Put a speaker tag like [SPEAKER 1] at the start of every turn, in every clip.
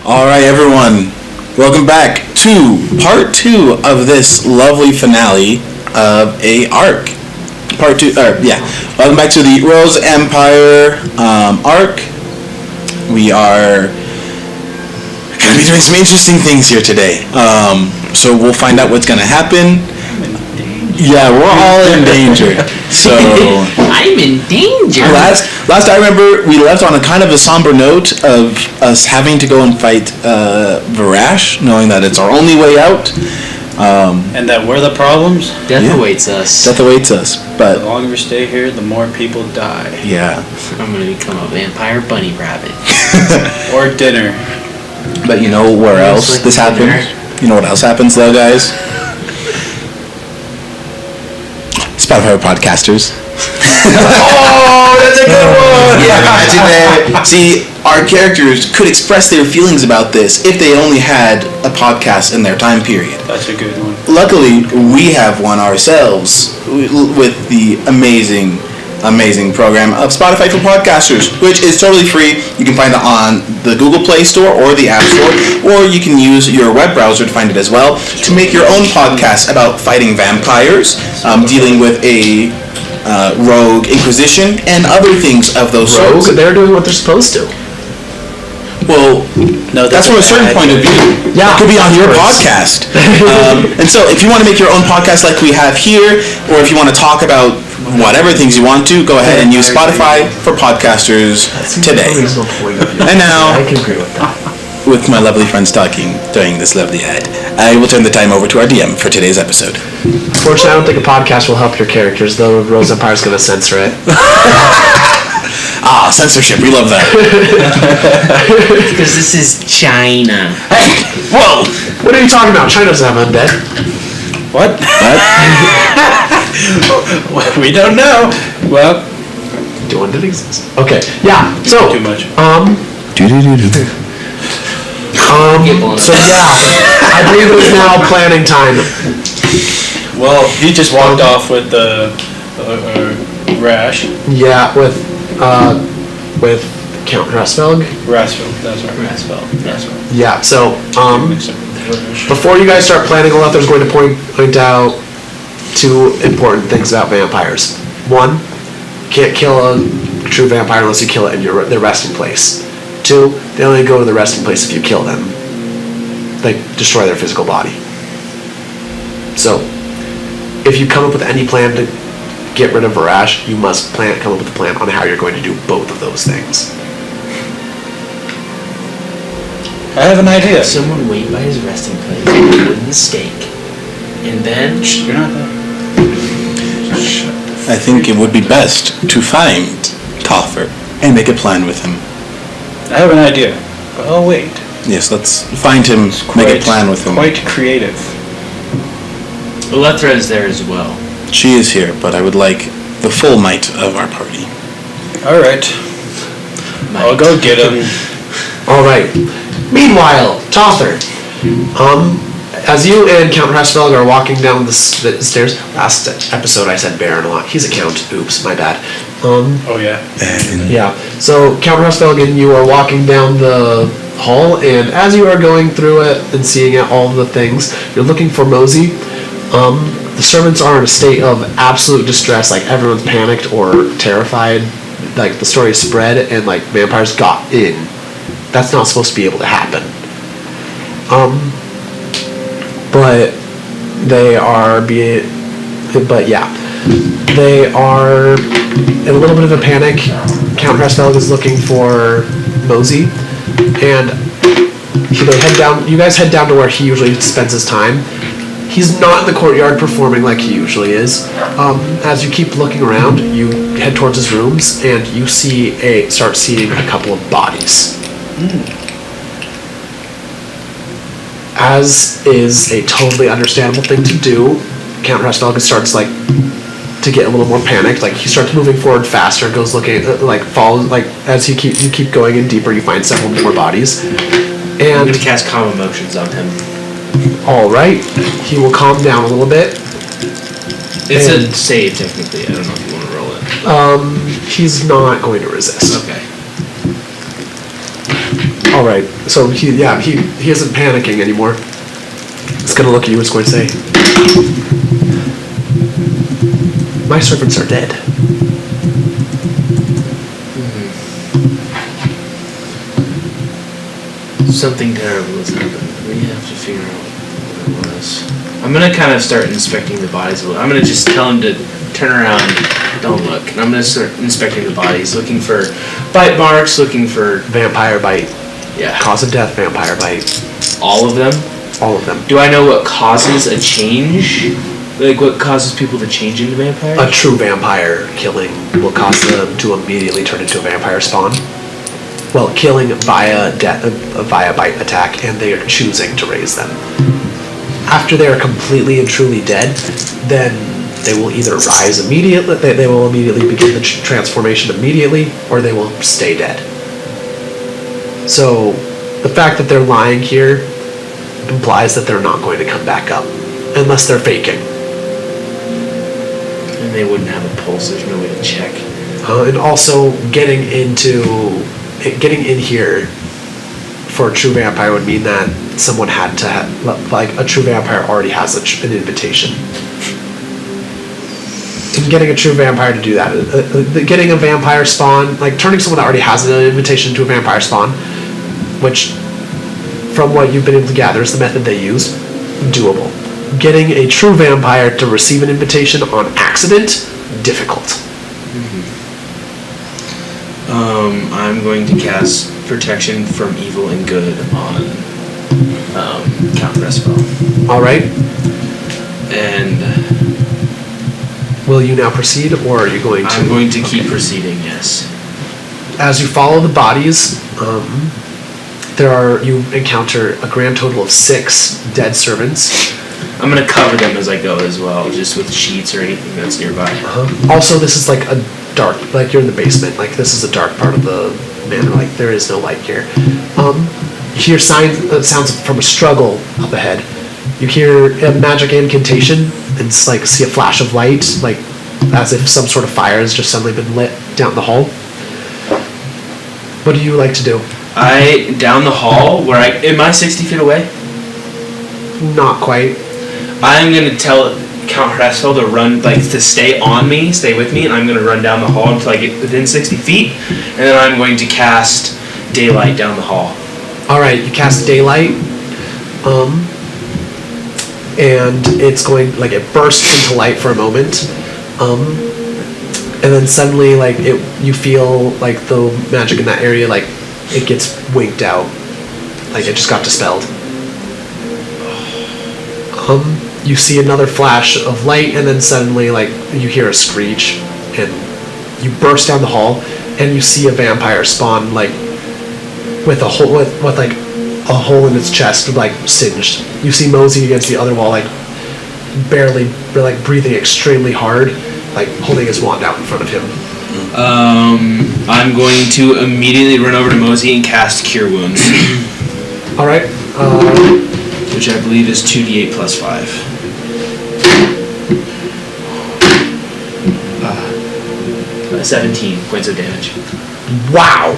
[SPEAKER 1] All right, everyone. Welcome back to part 2 of this lovely finale of a arc. Part 2, welcome back to the Rose Empire arc. We are going to be doing some interesting things here today. So we'll find out what's going to happen. Yeah, we're all in danger. So
[SPEAKER 2] I'm in danger.
[SPEAKER 1] Last I remember, we left on a kind of a somber note of us having to go and fight Varash, knowing that it's our only way out.
[SPEAKER 3] And that we're the problems.
[SPEAKER 2] Death awaits us.
[SPEAKER 1] Death awaits us. But
[SPEAKER 3] the longer we stay here, the more people die.
[SPEAKER 1] Yeah.
[SPEAKER 2] I'm gonna become a vampire bunny rabbit.
[SPEAKER 3] Or dinner.
[SPEAKER 1] But you know where else this happens? You know what else happens though, guys? Spotify podcasters.
[SPEAKER 3] Oh, that's a good one!
[SPEAKER 1] Yeah, imagine that. See, our characters could express their feelings about this if they only had a podcast in their time period.
[SPEAKER 3] That's a good one.
[SPEAKER 1] Luckily, we have one ourselves with the amazing program of Spotify for Podcasters, which is totally free. You can find it on the Google Play Store or the App Store, or you can use your web browser to find it as well, to make your own podcast about fighting vampires, dealing with a rogue inquisition, and other things of those sorts.
[SPEAKER 4] They're doing what they're supposed to.
[SPEAKER 1] Well, no, that's from a certain point of view.
[SPEAKER 4] Yeah,
[SPEAKER 1] it could be on your podcast. And so if you want to make your own podcast like we have here, or if you want to talk about whatever things you want to, go ahead and use Spotify for Podcasters today. And now,
[SPEAKER 4] I can agree with that.
[SPEAKER 1] With my lovely friends talking during this lovely ad, I will turn the time over to our DM for today's episode.
[SPEAKER 4] Fortunately, I don't think a podcast will help your characters, though. Rose Empire's going to censor it.
[SPEAKER 1] Censorship. We love that.
[SPEAKER 2] Because this is China.
[SPEAKER 1] Hey! Whoa!
[SPEAKER 4] What are you talking about? China doesn't have undead.
[SPEAKER 3] What? We don't know. Well,
[SPEAKER 4] do undead exist? Okay. Yeah. So.
[SPEAKER 3] Too much.
[SPEAKER 4] So yeah, I believe it is now planning time.
[SPEAKER 3] Well, he just walked off with the Rash.
[SPEAKER 4] Yeah, with Count Rasfelg.
[SPEAKER 3] Rasfeld, that's right. That's right.
[SPEAKER 4] Yeah. So before you guys start planning a lot, there's going to point out 2 important things about vampires. 1, can't kill a true vampire unless you kill it in their resting place. 2, they only go to the resting place if you kill them. They destroy their physical body. So, if you come up with any plan to get rid of Varash, you must come up with a plan on how you're going to do both of those things.
[SPEAKER 3] I have an idea.
[SPEAKER 2] Someone wait by his resting place with a wooden stake. And then...
[SPEAKER 3] Shh, you're not there.
[SPEAKER 1] I think it would be best to find Toffer and make a plan with him.
[SPEAKER 3] I have an idea, but I'll wait.
[SPEAKER 1] Yes, let's find him, make a plan with him.
[SPEAKER 3] Quite creative.
[SPEAKER 2] Elethra is there as well.
[SPEAKER 1] She is here, but I would like the full might of our party.
[SPEAKER 3] Alright. I'll go get him.
[SPEAKER 4] Alright. Meanwhile, Tother. As you and Count Rasfelg are walking down the stairs, last episode I said Baron a lot. He's a count. Oops, my bad.
[SPEAKER 3] Oh yeah.
[SPEAKER 4] Yeah. So Count Rasfelg and you are walking down the hall, and as you are going through it and seeing all the things, you're looking for Mosey. The servants are in a state of absolute distress, like everyone's panicked or terrified. Like the story is spread and like vampires got in. That's not supposed to be able to happen. But they are they are in a little bit of a panic. Count Rasfelg is looking for Mosey, and you guys head down to where he usually spends his time. He's not in the courtyard performing like he usually is. As you keep looking around, you head towards his rooms, and you start seeing a couple of bodies. As is a totally understandable thing to do, Count Rasfelg starts to get a little more panicked. Like he starts moving forward faster, goes looking, follows. As you keep going in deeper, you find several more bodies. And
[SPEAKER 2] I'm gonna cast calm emotions on him.
[SPEAKER 4] All right, he will calm down a little bit.
[SPEAKER 2] It's a save technically. I don't know if you want to roll it.
[SPEAKER 4] He's not going to resist.
[SPEAKER 2] Okay.
[SPEAKER 4] All right. So he isn't panicking anymore. He's gonna look at you and he's going to say, "My servants are dead."
[SPEAKER 2] Something terrible has happened. We have to figure out what it was. I'm gonna kind of start inspecting the bodies a little. I'm gonna just tell him to turn around, don't look. And I'm gonna start inspecting the bodies, looking for bite marks, looking for
[SPEAKER 4] Vampire bite.
[SPEAKER 2] yeah,
[SPEAKER 4] Cause of death, vampire bite.
[SPEAKER 2] all of them.
[SPEAKER 4] All of them.
[SPEAKER 2] Do I know what causes a change? Like what causes people to change into vampires?
[SPEAKER 4] A true vampire killing will cause them to immediately turn into a vampire spawn. Well, killing via bite attack, and they are choosing to raise them. After they are completely and truly dead, then they will either rise immediately, they will immediately begin the transformation immediately, or they will stay dead. So, the fact that they're lying here implies that they're not going to come back up, unless they're faking.
[SPEAKER 2] And they wouldn't have a pulse, there's no way to check.
[SPEAKER 4] And also, getting in here for a true vampire would mean that someone had to have, like, a true vampire already has an invitation. And getting a true vampire to do that, getting a vampire spawn, like turning someone that already has an invitation to a vampire spawn, which, from what you've been able to gather, is the method they use, doable. Getting a true vampire to receive an invitation on accident, difficult.
[SPEAKER 2] I'm going to cast Protection from Evil and Good on Count Respel.
[SPEAKER 4] All right.
[SPEAKER 2] And
[SPEAKER 4] will you now proceed, or are you going to?
[SPEAKER 2] I'm going to keep proceeding, yes.
[SPEAKER 4] As you follow the bodies, you encounter a grand total of 6 dead servants.
[SPEAKER 2] I'm going to cover them as I go as well, just with sheets or anything that's nearby.
[SPEAKER 4] Also, this is like a dark, like you're in the basement, like this is a dark part of the manor, like there is no light here. You hear sounds from a struggle up ahead. You hear a magic incantation, and it's like see a flash of light, like as if some sort of fire has just suddenly been lit down the hall. What do you like to do?
[SPEAKER 2] Down the hall, am I 60 feet away?
[SPEAKER 4] Not quite.
[SPEAKER 2] I'm going to tell Count Hresfeld to run, like, to stay with me, and I'm going to run down the hall until I get within 60 feet, and then I'm going to cast Daylight down the hall.
[SPEAKER 4] Alright, you cast Daylight, and it's going, like, it bursts into light for a moment, and then suddenly, like, you feel, like, the magic in that area, like, it gets winked out. Like, it just got dispelled. You see another flash of light, and then suddenly, like, you hear a screech, and you burst down the hall, and you see a vampire spawn, like, with a hole, with like a hole in its chest, like singed. You see moseying against the other wall, like barely, like breathing extremely hard, like holding his wand out in front of him.
[SPEAKER 2] I'm going to immediately run over to Mosey and cast Cure Wounds.
[SPEAKER 4] All right.
[SPEAKER 2] Which I believe is 2d8 plus 5. 17 points of damage.
[SPEAKER 4] Wow.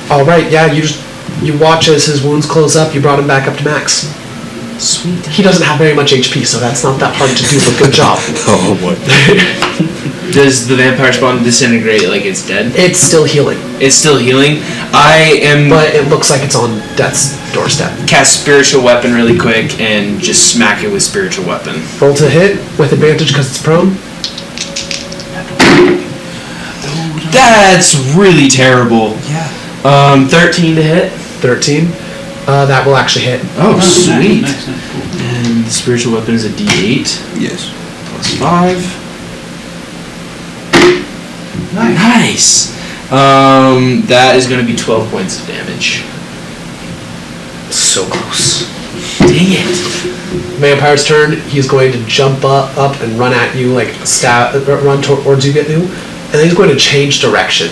[SPEAKER 4] All right. Yeah. You watch as his wounds close up. You brought him back up to max.
[SPEAKER 2] Sweet.
[SPEAKER 4] He doesn't have very much HP, so that's not that hard to do. But good job.
[SPEAKER 1] Oh boy.
[SPEAKER 2] Does the vampire spawn disintegrate like it's dead?
[SPEAKER 4] It's still healing.
[SPEAKER 2] It's still healing.
[SPEAKER 4] But it looks like it's on death's doorstep.
[SPEAKER 2] Cast Spiritual Weapon really quick and just smack it with Spiritual Weapon.
[SPEAKER 4] Roll to hit with advantage because it's prone.
[SPEAKER 2] That's really terrible.
[SPEAKER 3] Yeah.
[SPEAKER 2] 13 to hit.
[SPEAKER 4] 13. That will actually hit.
[SPEAKER 2] Oh, sweet.
[SPEAKER 3] Nice, cool.
[SPEAKER 2] And the Spiritual Weapon is a D8
[SPEAKER 1] Yes.
[SPEAKER 2] plus 5. Nice. That is going to be 12 points of damage.
[SPEAKER 4] So close.
[SPEAKER 2] Dang it.
[SPEAKER 4] Vampire's turn. He's going to jump up and run at you, like run towards you, and then he's going to change direction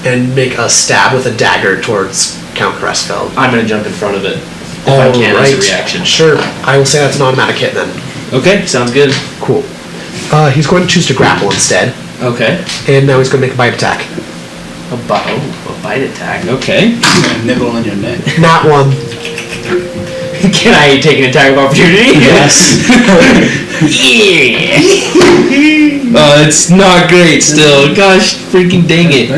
[SPEAKER 4] and make a stab with a dagger towards Count Cressfeld.
[SPEAKER 2] I'm going to jump in front of it if I can as a reaction.
[SPEAKER 4] Sure. I will say that's an automatic hit then.
[SPEAKER 2] Okay, sounds good.
[SPEAKER 4] Cool. He's going to choose to grapple instead,
[SPEAKER 2] Okay.
[SPEAKER 4] and now he's going to make a bite attack.
[SPEAKER 2] A bite attack. Okay.
[SPEAKER 3] I'm gonna nibble on your neck.
[SPEAKER 4] Not one.
[SPEAKER 2] Can I take an attack of opportunity?
[SPEAKER 4] Yes.
[SPEAKER 2] Yeah. It's not great still. Gosh, freaking dang it.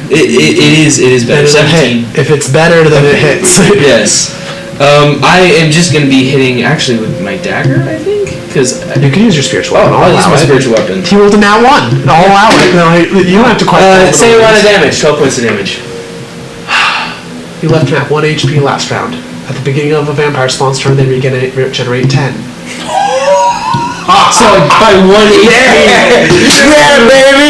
[SPEAKER 2] It is better. 17.
[SPEAKER 4] If it's better, then it hits.
[SPEAKER 2] Yes. I am just going to be hitting actually with my dagger, I think. Because
[SPEAKER 4] You can use your spiritual weapon.
[SPEAKER 2] I'll use
[SPEAKER 4] allow
[SPEAKER 2] my
[SPEAKER 4] it.
[SPEAKER 2] spiritual weapon.
[SPEAKER 4] He rolled a nat 1. I'll allow it. No, you don't have to quite.
[SPEAKER 2] Same amount of damage. 12 points of damage.
[SPEAKER 4] You left him at 1 HP last round. At the beginning of a vampire spawn's turn, they regenerate 10.
[SPEAKER 2] So by 1
[SPEAKER 1] Yeah, baby!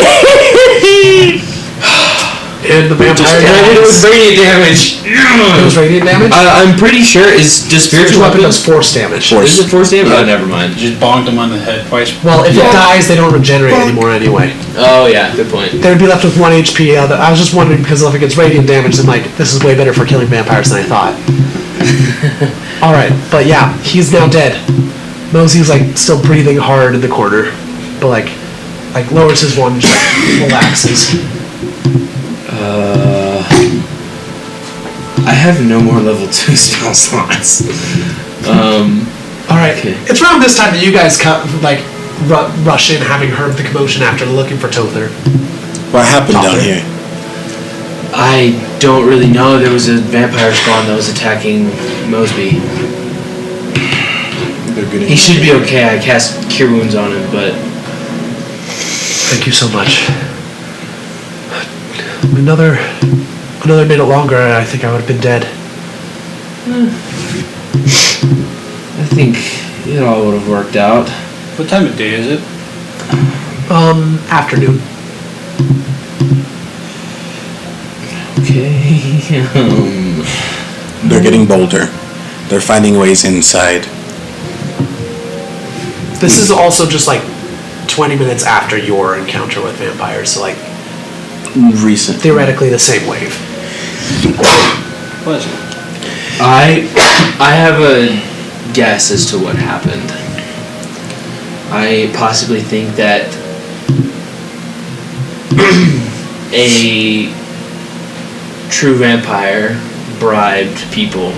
[SPEAKER 4] And the vampire
[SPEAKER 2] it was radiant damage.
[SPEAKER 4] It was radiant damage?
[SPEAKER 2] I'm pretty sure is just
[SPEAKER 4] Spiritual weapon does force damage.
[SPEAKER 2] Is it force damage? Oh, never mind.
[SPEAKER 3] Just bonked him on the head twice.
[SPEAKER 4] Well, if it dies, they don't regenerate anymore anyway.
[SPEAKER 2] Oh yeah, good point.
[SPEAKER 4] They would be left with 1 HP. I was just wondering, because if it gets radiant damage, then like, this is way better for killing vampires than I thought. Alright, but yeah, he's now dead. Mosey's like still breathing hard in the corner, but like lowers his one, just like relaxes.
[SPEAKER 2] I have no more level 2 spell slots.
[SPEAKER 4] Alright,
[SPEAKER 2] Okay.
[SPEAKER 4] it's around this time that you guys rush in, having heard the commotion after looking for Tother.
[SPEAKER 1] What happened down
[SPEAKER 4] Tother.
[SPEAKER 1] here?
[SPEAKER 2] I don't really know. There was a vampire spawn that was attacking Mosby. He should be okay. I cast Cure Wounds on him, but
[SPEAKER 4] Thank you so much. Another minute longer, and I think I would have been dead.
[SPEAKER 2] I think it all would have worked out.
[SPEAKER 3] What time of day is it?
[SPEAKER 4] Afternoon.
[SPEAKER 2] Okay.
[SPEAKER 1] They're getting bolder. They're finding ways inside.
[SPEAKER 4] This is also just like 20 minutes after your encounter with vampires, so like
[SPEAKER 1] Recent.
[SPEAKER 4] theoretically the same wave.
[SPEAKER 3] Pleasure.
[SPEAKER 2] I have a guess as to what happened. I possibly think that a true vampire bribed people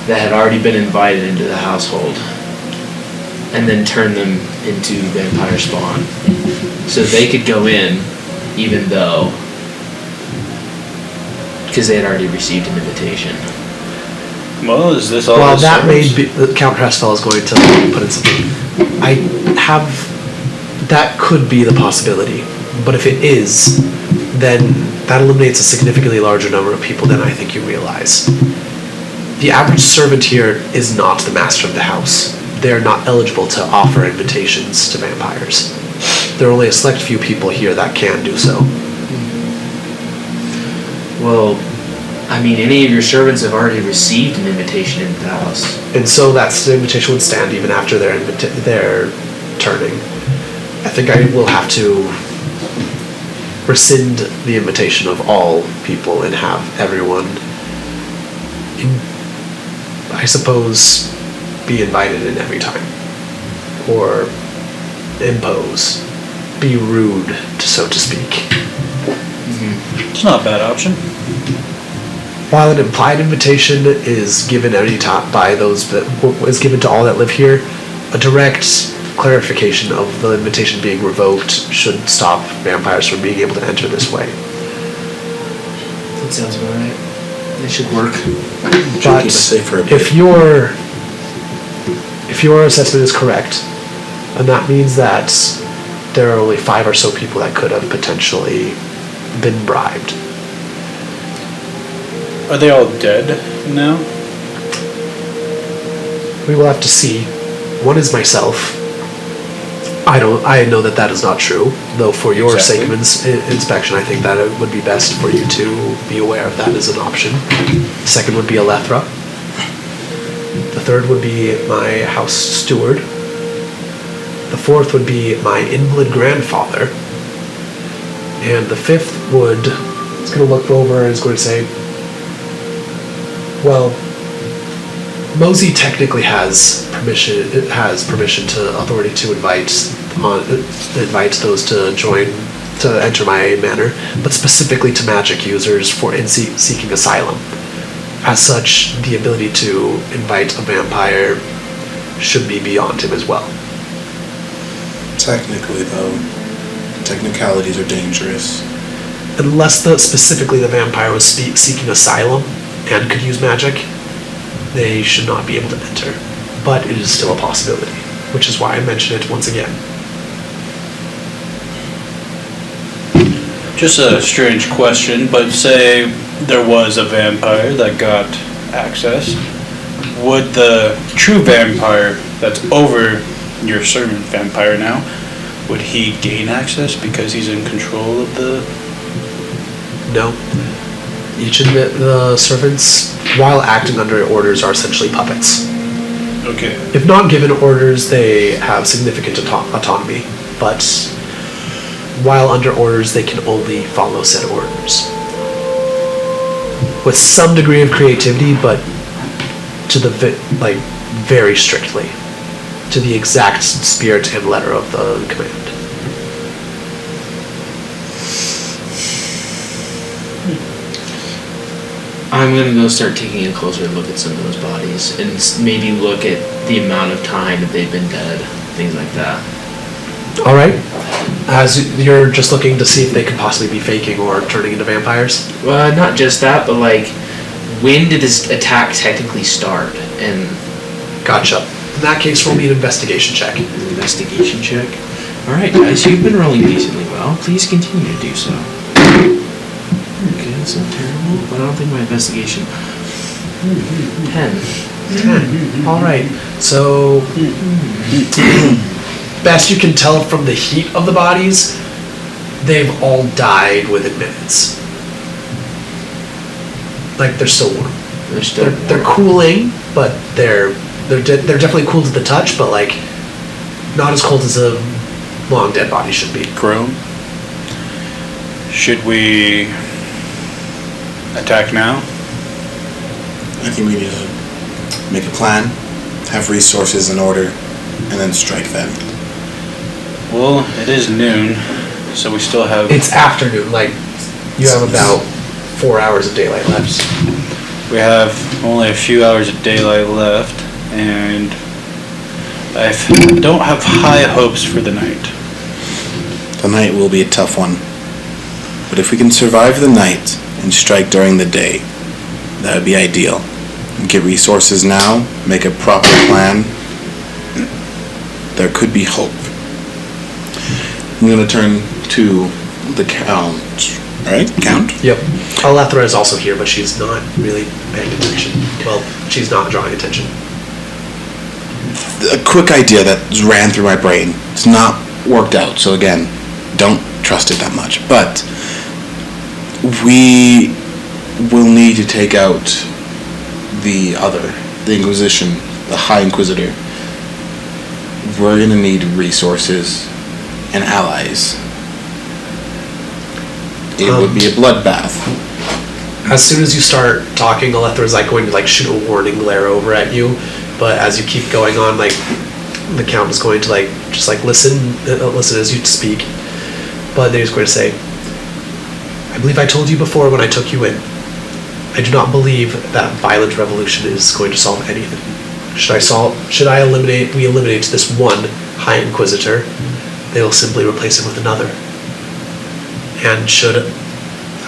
[SPEAKER 2] that had already been invited into the household and then turned them into vampire spawn so they could go in even though because they had already received an invitation.
[SPEAKER 3] Well, is this all?
[SPEAKER 4] Well,
[SPEAKER 3] this
[SPEAKER 4] that may
[SPEAKER 3] serves?
[SPEAKER 4] be, Count Crestfell is going to put in something. That could be the possibility, but if it is, then that eliminates a significantly larger number of people than I think you realize. The average servant here is not the master of the house. They're not eligible to offer invitations to vampires. There are only a select few people here that can do so.
[SPEAKER 2] Well, I mean, any of your servants have already received an invitation into the house.
[SPEAKER 4] And so that invitation would stand even after their turning. I think I will have to rescind the invitation of all people and have everyone, I suppose, be invited in every time. Or impose. Be rude, so to speak.
[SPEAKER 3] It's not a bad option.
[SPEAKER 4] While an implied invitation is given any time by those that is given to all that live here, a direct clarification of the invitation being revoked should stop vampires from being able to enter this way.
[SPEAKER 2] That sounds about right. It should work.
[SPEAKER 4] But
[SPEAKER 1] keep us safe for a bit.
[SPEAKER 4] if your assessment is correct, and that means that there are only 5 or so people that could have potentially been bribed.
[SPEAKER 3] Are they all dead now?
[SPEAKER 4] We will have to see. One is myself. I know that is not true, though for your
[SPEAKER 3] Exactly.
[SPEAKER 4] sake of inspection, I think that it would be best for you to be aware of that as an option. The second would be Alethra. The third would be my house steward. The fourth would be my invalid grandfather. And the fifth is going to look over and is going to say, well, Mosey technically has permission to authority to invite those to join to enter my manor, but specifically to magic users seeking asylum. As such, the ability to invite a vampire should be beyond him as well.
[SPEAKER 1] Technically, though, technicalities are dangerous.
[SPEAKER 4] Unless specifically the vampire was seeking asylum and could use magic, they should not be able to enter. But it is still a possibility, which is why I mention it once again.
[SPEAKER 3] Just a strange question, but say there was a vampire that got access. Would the true vampire that's over your servant vampire now, would he gain access because he's in control of the...
[SPEAKER 4] No. Each of the servants, while acting under orders, are essentially puppets.
[SPEAKER 3] Okay.
[SPEAKER 4] If not given orders, they have significant autonomy, but while under orders, they can only follow said orders. With some degree of creativity, but to the very strictly, to the exact spirit and letter of the command.
[SPEAKER 2] I'm gonna go start taking a closer look at some of those bodies and maybe look at the amount of time that they've been dead, things like that.
[SPEAKER 4] All right. As you're just looking to see if they could possibly be faking or turning into vampires?
[SPEAKER 2] Well, not just that, but like, when did this attack technically start? And
[SPEAKER 4] Gotcha. In that case, roll me an investigation check.
[SPEAKER 2] investigation check. All right, guys, you've been rolling decently well. Please continue to do so. Okay, that's not terrible, but I don't think my investigation. 10.
[SPEAKER 4] 10. All right. So, best you can tell from the heat of the bodies, they've all died within minutes. Like they're still warm. They're cooling, but they're definitely cool to the touch, but like not as cold as a long dead body should be.
[SPEAKER 3] Krorm? Should we attack now?
[SPEAKER 1] I think we need to make a plan, have resources in order, and then strike them.
[SPEAKER 3] Well, it is noon, so we still have...
[SPEAKER 4] It's afternoon, like you have about 4 hours of daylight left.
[SPEAKER 3] We have only a few hours of daylight left, and I don't have high hopes for the night.
[SPEAKER 1] The night will be a tough one. But if we can survive the night and strike during the day, that would be ideal. Get resources now, make a proper plan. There could be hope. I'm going to turn to the Count. Alright, Count?
[SPEAKER 4] Yep. Alethra is also here, but she's not really paying attention. Well, she's not drawing attention.
[SPEAKER 1] A quick idea that ran through my brain. It's not worked out, so again, don't trust it that much. But we will need to take out the Inquisition, the High Inquisitor. We're going to need resources and allies. It would be a bloodbath.
[SPEAKER 4] As soon as you start talking, Alethra is like going to like shoot a warning glare over at you, but as you keep going on, like the Count is going to like just like listen as you speak. But then he's going to say, "I believe I told you before when I took you in. I do not believe that violent revolution is going to solve anything. Should we eliminate this one High Inquisitor, they will simply replace him with another. And should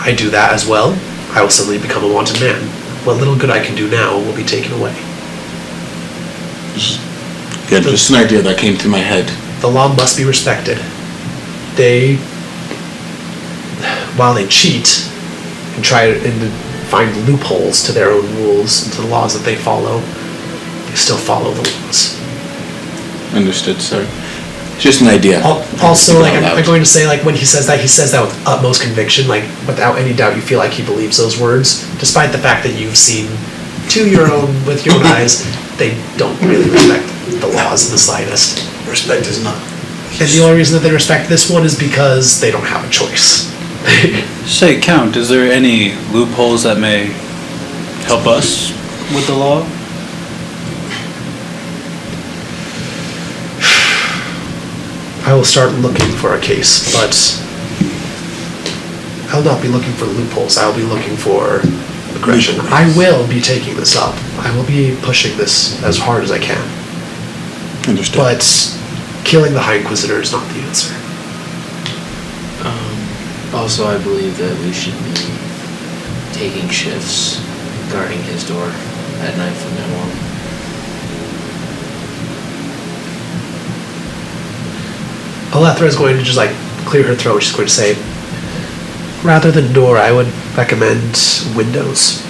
[SPEAKER 4] I do that as well, I will suddenly become a wanted man. What little good I can do now will be taken away."
[SPEAKER 1] Yeah, just an idea that came to my head.
[SPEAKER 4] The law must be respected. While they cheat and try and find loopholes to their own rules and to the laws that they follow, they still follow the laws.
[SPEAKER 1] Understood, sir. Just an idea.
[SPEAKER 4] Also, like, I'm going to say, like, when he says that with utmost conviction, like, without any doubt, you feel like he believes those words, despite the fact that you've seen with your own eyes, they don't really respect the laws in the slightest.
[SPEAKER 1] Respect is not.
[SPEAKER 4] And the only reason that they respect this one is because they don't have a choice.
[SPEAKER 3] Say, Count, is there any loopholes that may help us with the law?
[SPEAKER 4] I will start looking for a case, but I'll not be looking for loopholes. I'll be looking for aggression. I will be taking this up. I will be pushing this as hard as I can.
[SPEAKER 1] Understood.
[SPEAKER 4] But killing the High Inquisitor is not the answer.
[SPEAKER 2] Also, I believe that we should be taking shifts, guarding his door at night from now on.
[SPEAKER 4] Alethra is going to just like clear her throat. She's going to say, rather than door, I would recommend windows.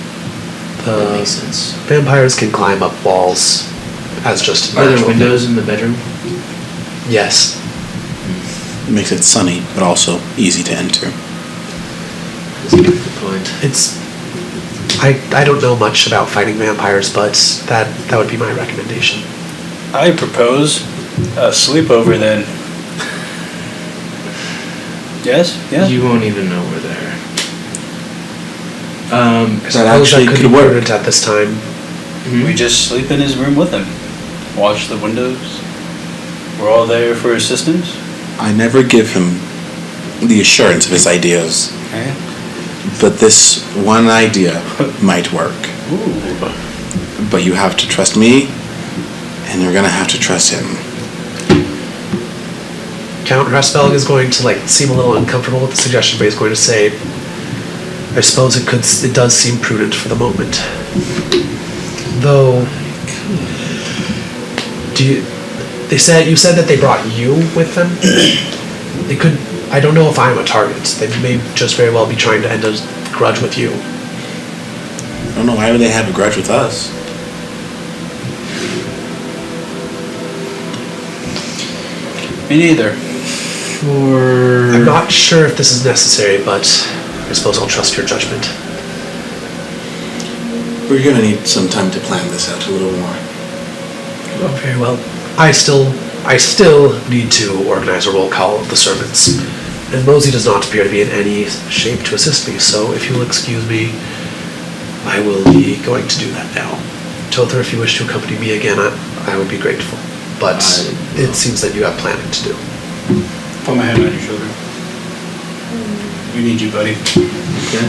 [SPEAKER 2] That makes sense.
[SPEAKER 4] Vampires can climb up walls as just
[SPEAKER 2] Are there
[SPEAKER 4] natural
[SPEAKER 2] windows in the bedroom?
[SPEAKER 4] thing. Yes.
[SPEAKER 1] It makes it sunny, but also easy to enter.
[SPEAKER 2] That's a good point.
[SPEAKER 4] It's I don't know much about fighting vampires, but that would be my recommendation.
[SPEAKER 3] I propose a sleepover then. Yes? Yeah?
[SPEAKER 2] You won't even know we're there.
[SPEAKER 1] That
[SPEAKER 4] Suppose
[SPEAKER 1] actually
[SPEAKER 4] that
[SPEAKER 1] could
[SPEAKER 4] be
[SPEAKER 1] work.
[SPEAKER 4] prudent at this time.
[SPEAKER 3] We just sleep in his room with him. Watch the windows. We're all there for assistance.
[SPEAKER 1] I never give him the assurance of his ideas,
[SPEAKER 3] Okay.
[SPEAKER 1] but this one idea might work.
[SPEAKER 3] Ooh.
[SPEAKER 1] But you have to trust me, and you're gonna have to trust him.
[SPEAKER 4] Count Raspelg is going to like seem a little uncomfortable with the suggestion, but he's going to say, I suppose it does seem prudent for the moment. Though you said that they brought you with them? They could I don't know if I'm a target. They may just very well be trying to end a grudge with you.
[SPEAKER 1] I don't know, why would they have a grudge with us?
[SPEAKER 3] Me neither.
[SPEAKER 4] I'm not sure if this is necessary, but I suppose I'll trust your judgment.
[SPEAKER 1] We're gonna need some time to plan this out a little more.
[SPEAKER 4] Oh, very well. I still need to organize a roll call of the servants. And Mosey does not appear to be in any shape to assist me, so if you'll excuse me, I will be going to do that now. Tother, if you wish to accompany me again, I would be grateful. But it seems that you have planning to do.
[SPEAKER 3] Put my hand on your shoulder. We need you, buddy.
[SPEAKER 2] Okay.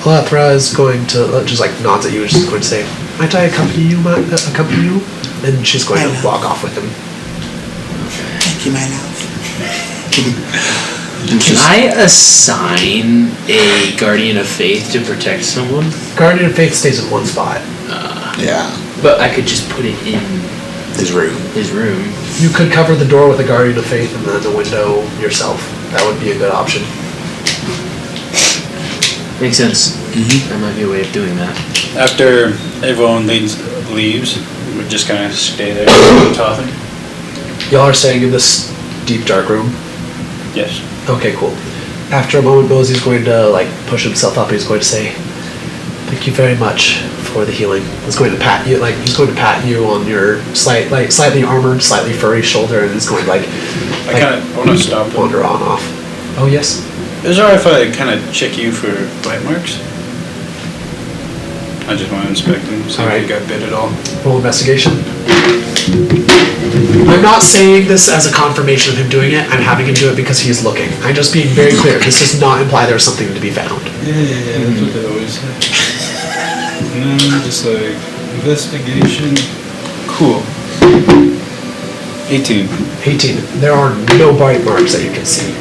[SPEAKER 4] Alethra is going to just like nods at you and she's going to say, "Might I accompany you? And she's going to walk off with him.
[SPEAKER 1] Thank you, my love.
[SPEAKER 2] Can I assign a Guardian of Faith to protect someone?
[SPEAKER 4] Guardian of Faith stays in one spot.
[SPEAKER 1] Yeah,
[SPEAKER 2] But I could just put it in
[SPEAKER 1] his room.
[SPEAKER 2] his room.
[SPEAKER 4] You could cover the door with a Guardian of Faith and then the window yourself. That would be a good option.
[SPEAKER 2] Makes sense. That might be a way of doing that.
[SPEAKER 3] After everyone leaves, we just kind of stay there talking.
[SPEAKER 4] Y'all are staying in this deep dark room?
[SPEAKER 3] Yes.
[SPEAKER 4] Okay, cool. After a moment, Mosey's going to like push himself up and he's going to say, "Thank you very much for the healing." He's going to pat you, on your slightly armored, slightly furry shoulder, and he's going to
[SPEAKER 3] I want to stop them.
[SPEAKER 4] wander on off. Oh yes.
[SPEAKER 3] Is it alright if I kind of check you for bite marks? I just want to inspect them, see if you got bit at all.
[SPEAKER 4] Roll investigation. I'm not saying this as a confirmation of him doing it. I'm having him do it because he is looking. I'm just being very clear. This does not imply there's something to be found.
[SPEAKER 3] Yeah, that's what they always say. And then just like, investigation. Cool. 18.
[SPEAKER 4] 18. There are no bite marks that you can see.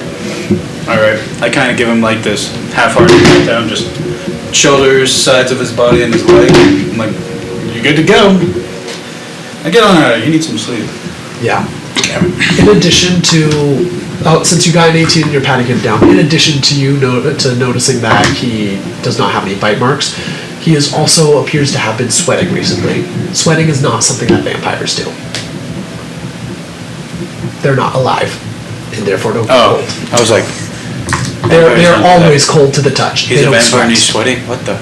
[SPEAKER 3] Alright, I kind of give him like this half-hearted pat down, just shoulders, sides of his body, and his leg. I'm like, you're good to go. Now get on out of here, you need some sleep.
[SPEAKER 4] Yeah. In addition to, since you got an 18 and you're patting him down, in addition to you to noticing that he does not have any bite marks, he is also appears to have been sweating recently. Sweating is not something that vampires do. They're not alive, and therefore don't
[SPEAKER 3] Oh,
[SPEAKER 4] cold.
[SPEAKER 3] I was like,
[SPEAKER 4] They're always cold to the touch.
[SPEAKER 3] he's
[SPEAKER 4] They
[SPEAKER 3] a
[SPEAKER 4] don't
[SPEAKER 3] vampire and he's
[SPEAKER 4] sweat.
[SPEAKER 3] sweating? What the?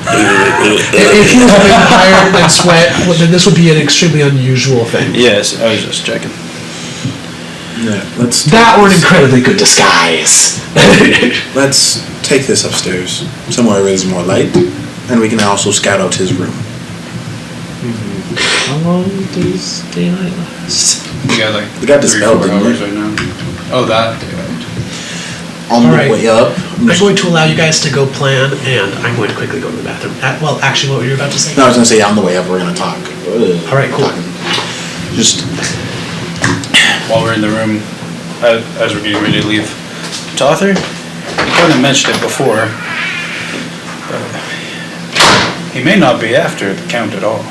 [SPEAKER 4] If he was a vampire and sweat, well, then this would be an extremely unusual thing.
[SPEAKER 3] Yes, I was just checking.
[SPEAKER 1] Yeah, let's
[SPEAKER 4] That or an incredibly good disguise.
[SPEAKER 1] let's take this upstairs, somewhere where there's more light, and we can also scout out his room.
[SPEAKER 2] How long does daylight last?
[SPEAKER 3] We got like
[SPEAKER 1] We got
[SPEAKER 3] 3-4
[SPEAKER 1] dispelled, didn't we?
[SPEAKER 3] hours right now. Oh, that.
[SPEAKER 1] on the
[SPEAKER 4] Alright.
[SPEAKER 1] way up.
[SPEAKER 4] I'm going to allow you guys to go plan, and I'm going to quickly go to the bathroom. Well, actually, what were you about to say?
[SPEAKER 1] No, I was gonna say on the way up we're gonna talk.
[SPEAKER 4] Alright, cool.
[SPEAKER 1] Just
[SPEAKER 3] While we're in the room, as we're getting ready to leave, Tother, you kind of mentioned it before. He may not be after the Count at all,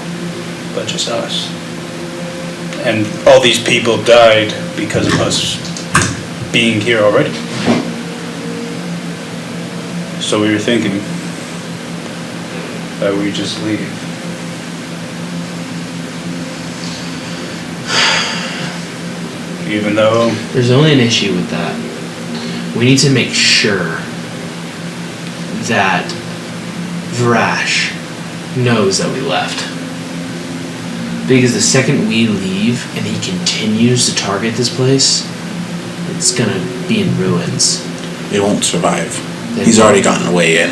[SPEAKER 3] but just us. And all these people died because of us being here already. So we were thinking that we just leave. Even though
[SPEAKER 2] There's only an issue with that. We need to make sure that Vrash knows that we left. Because the second we leave and he continues to target this place, it's gonna be in ruins.
[SPEAKER 1] it won't survive.
[SPEAKER 2] They
[SPEAKER 1] He's
[SPEAKER 2] won't.
[SPEAKER 1] already gotten a way in.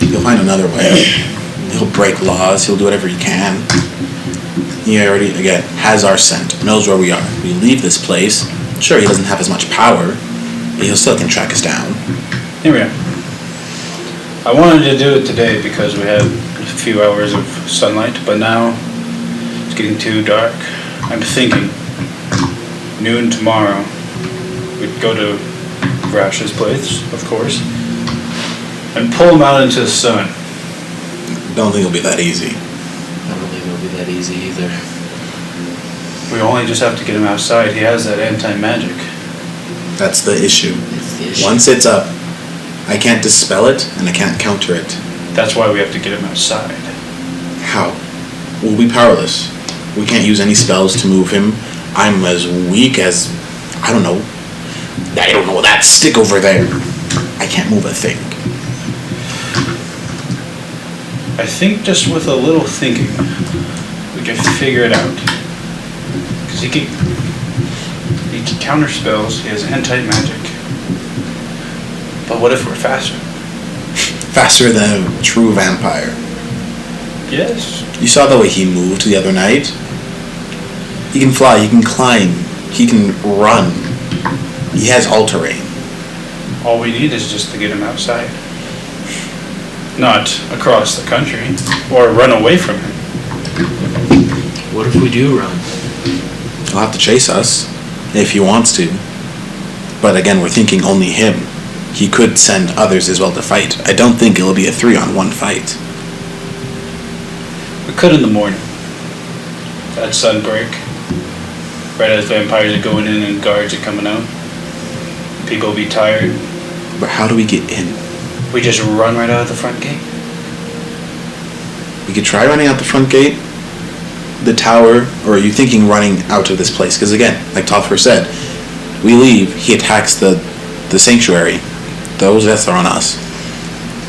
[SPEAKER 1] He'll find another way. He'll break laws. He'll do whatever he can. He already, again, has our scent. Knows where we are. We leave this place. Sure, he doesn't have as much power, but he'll still can track us down.
[SPEAKER 3] here we are. I wanted to do it today because we had a few hours of sunlight, but now it's getting too dark. I'm thinking noon tomorrow we'd go to Vrash's place, of course, and pull him out into the sun.
[SPEAKER 1] Don't think it'll be that easy.
[SPEAKER 2] I don't think it'll be that easy either.
[SPEAKER 3] We only just have to get him outside. He has that anti-magic.
[SPEAKER 1] That's the issue.
[SPEAKER 2] That's the issue.
[SPEAKER 1] Once it's up, I can't dispel it and I can't counter it.
[SPEAKER 3] That's why we have to get him outside.
[SPEAKER 1] How? We'll be powerless. We can't use any spells to move him. I'm as weak as, I don't know, that stick over there. I can't move a thing.
[SPEAKER 3] I think just with a little thinking, we can figure it out. Because he can counter spells, he has anti-magic. But what if we're faster?
[SPEAKER 1] Faster than a true vampire.
[SPEAKER 3] Yes.
[SPEAKER 1] You saw the way he moved the other night? He can fly, he can climb, he can run. He has all-terrain.
[SPEAKER 3] All we need is just to get him outside. Not across the country, or run away from him.
[SPEAKER 2] What if we do run?
[SPEAKER 1] He'll have to chase us, if he wants to. But again, we're thinking only him. He could send others as well to fight. I don't think it'll be a 3-on-1 fight.
[SPEAKER 3] We could in the morning. At sunbreak. Right as vampires are going in and guards are coming out. People will be tired.
[SPEAKER 1] But how do we get in?
[SPEAKER 3] We just run right out of the front gate.
[SPEAKER 1] We could try running out the front gate, the tower, or are you thinking running out of this place? Because again, like Topher said, we leave, he attacks the sanctuary. Those deaths are on us.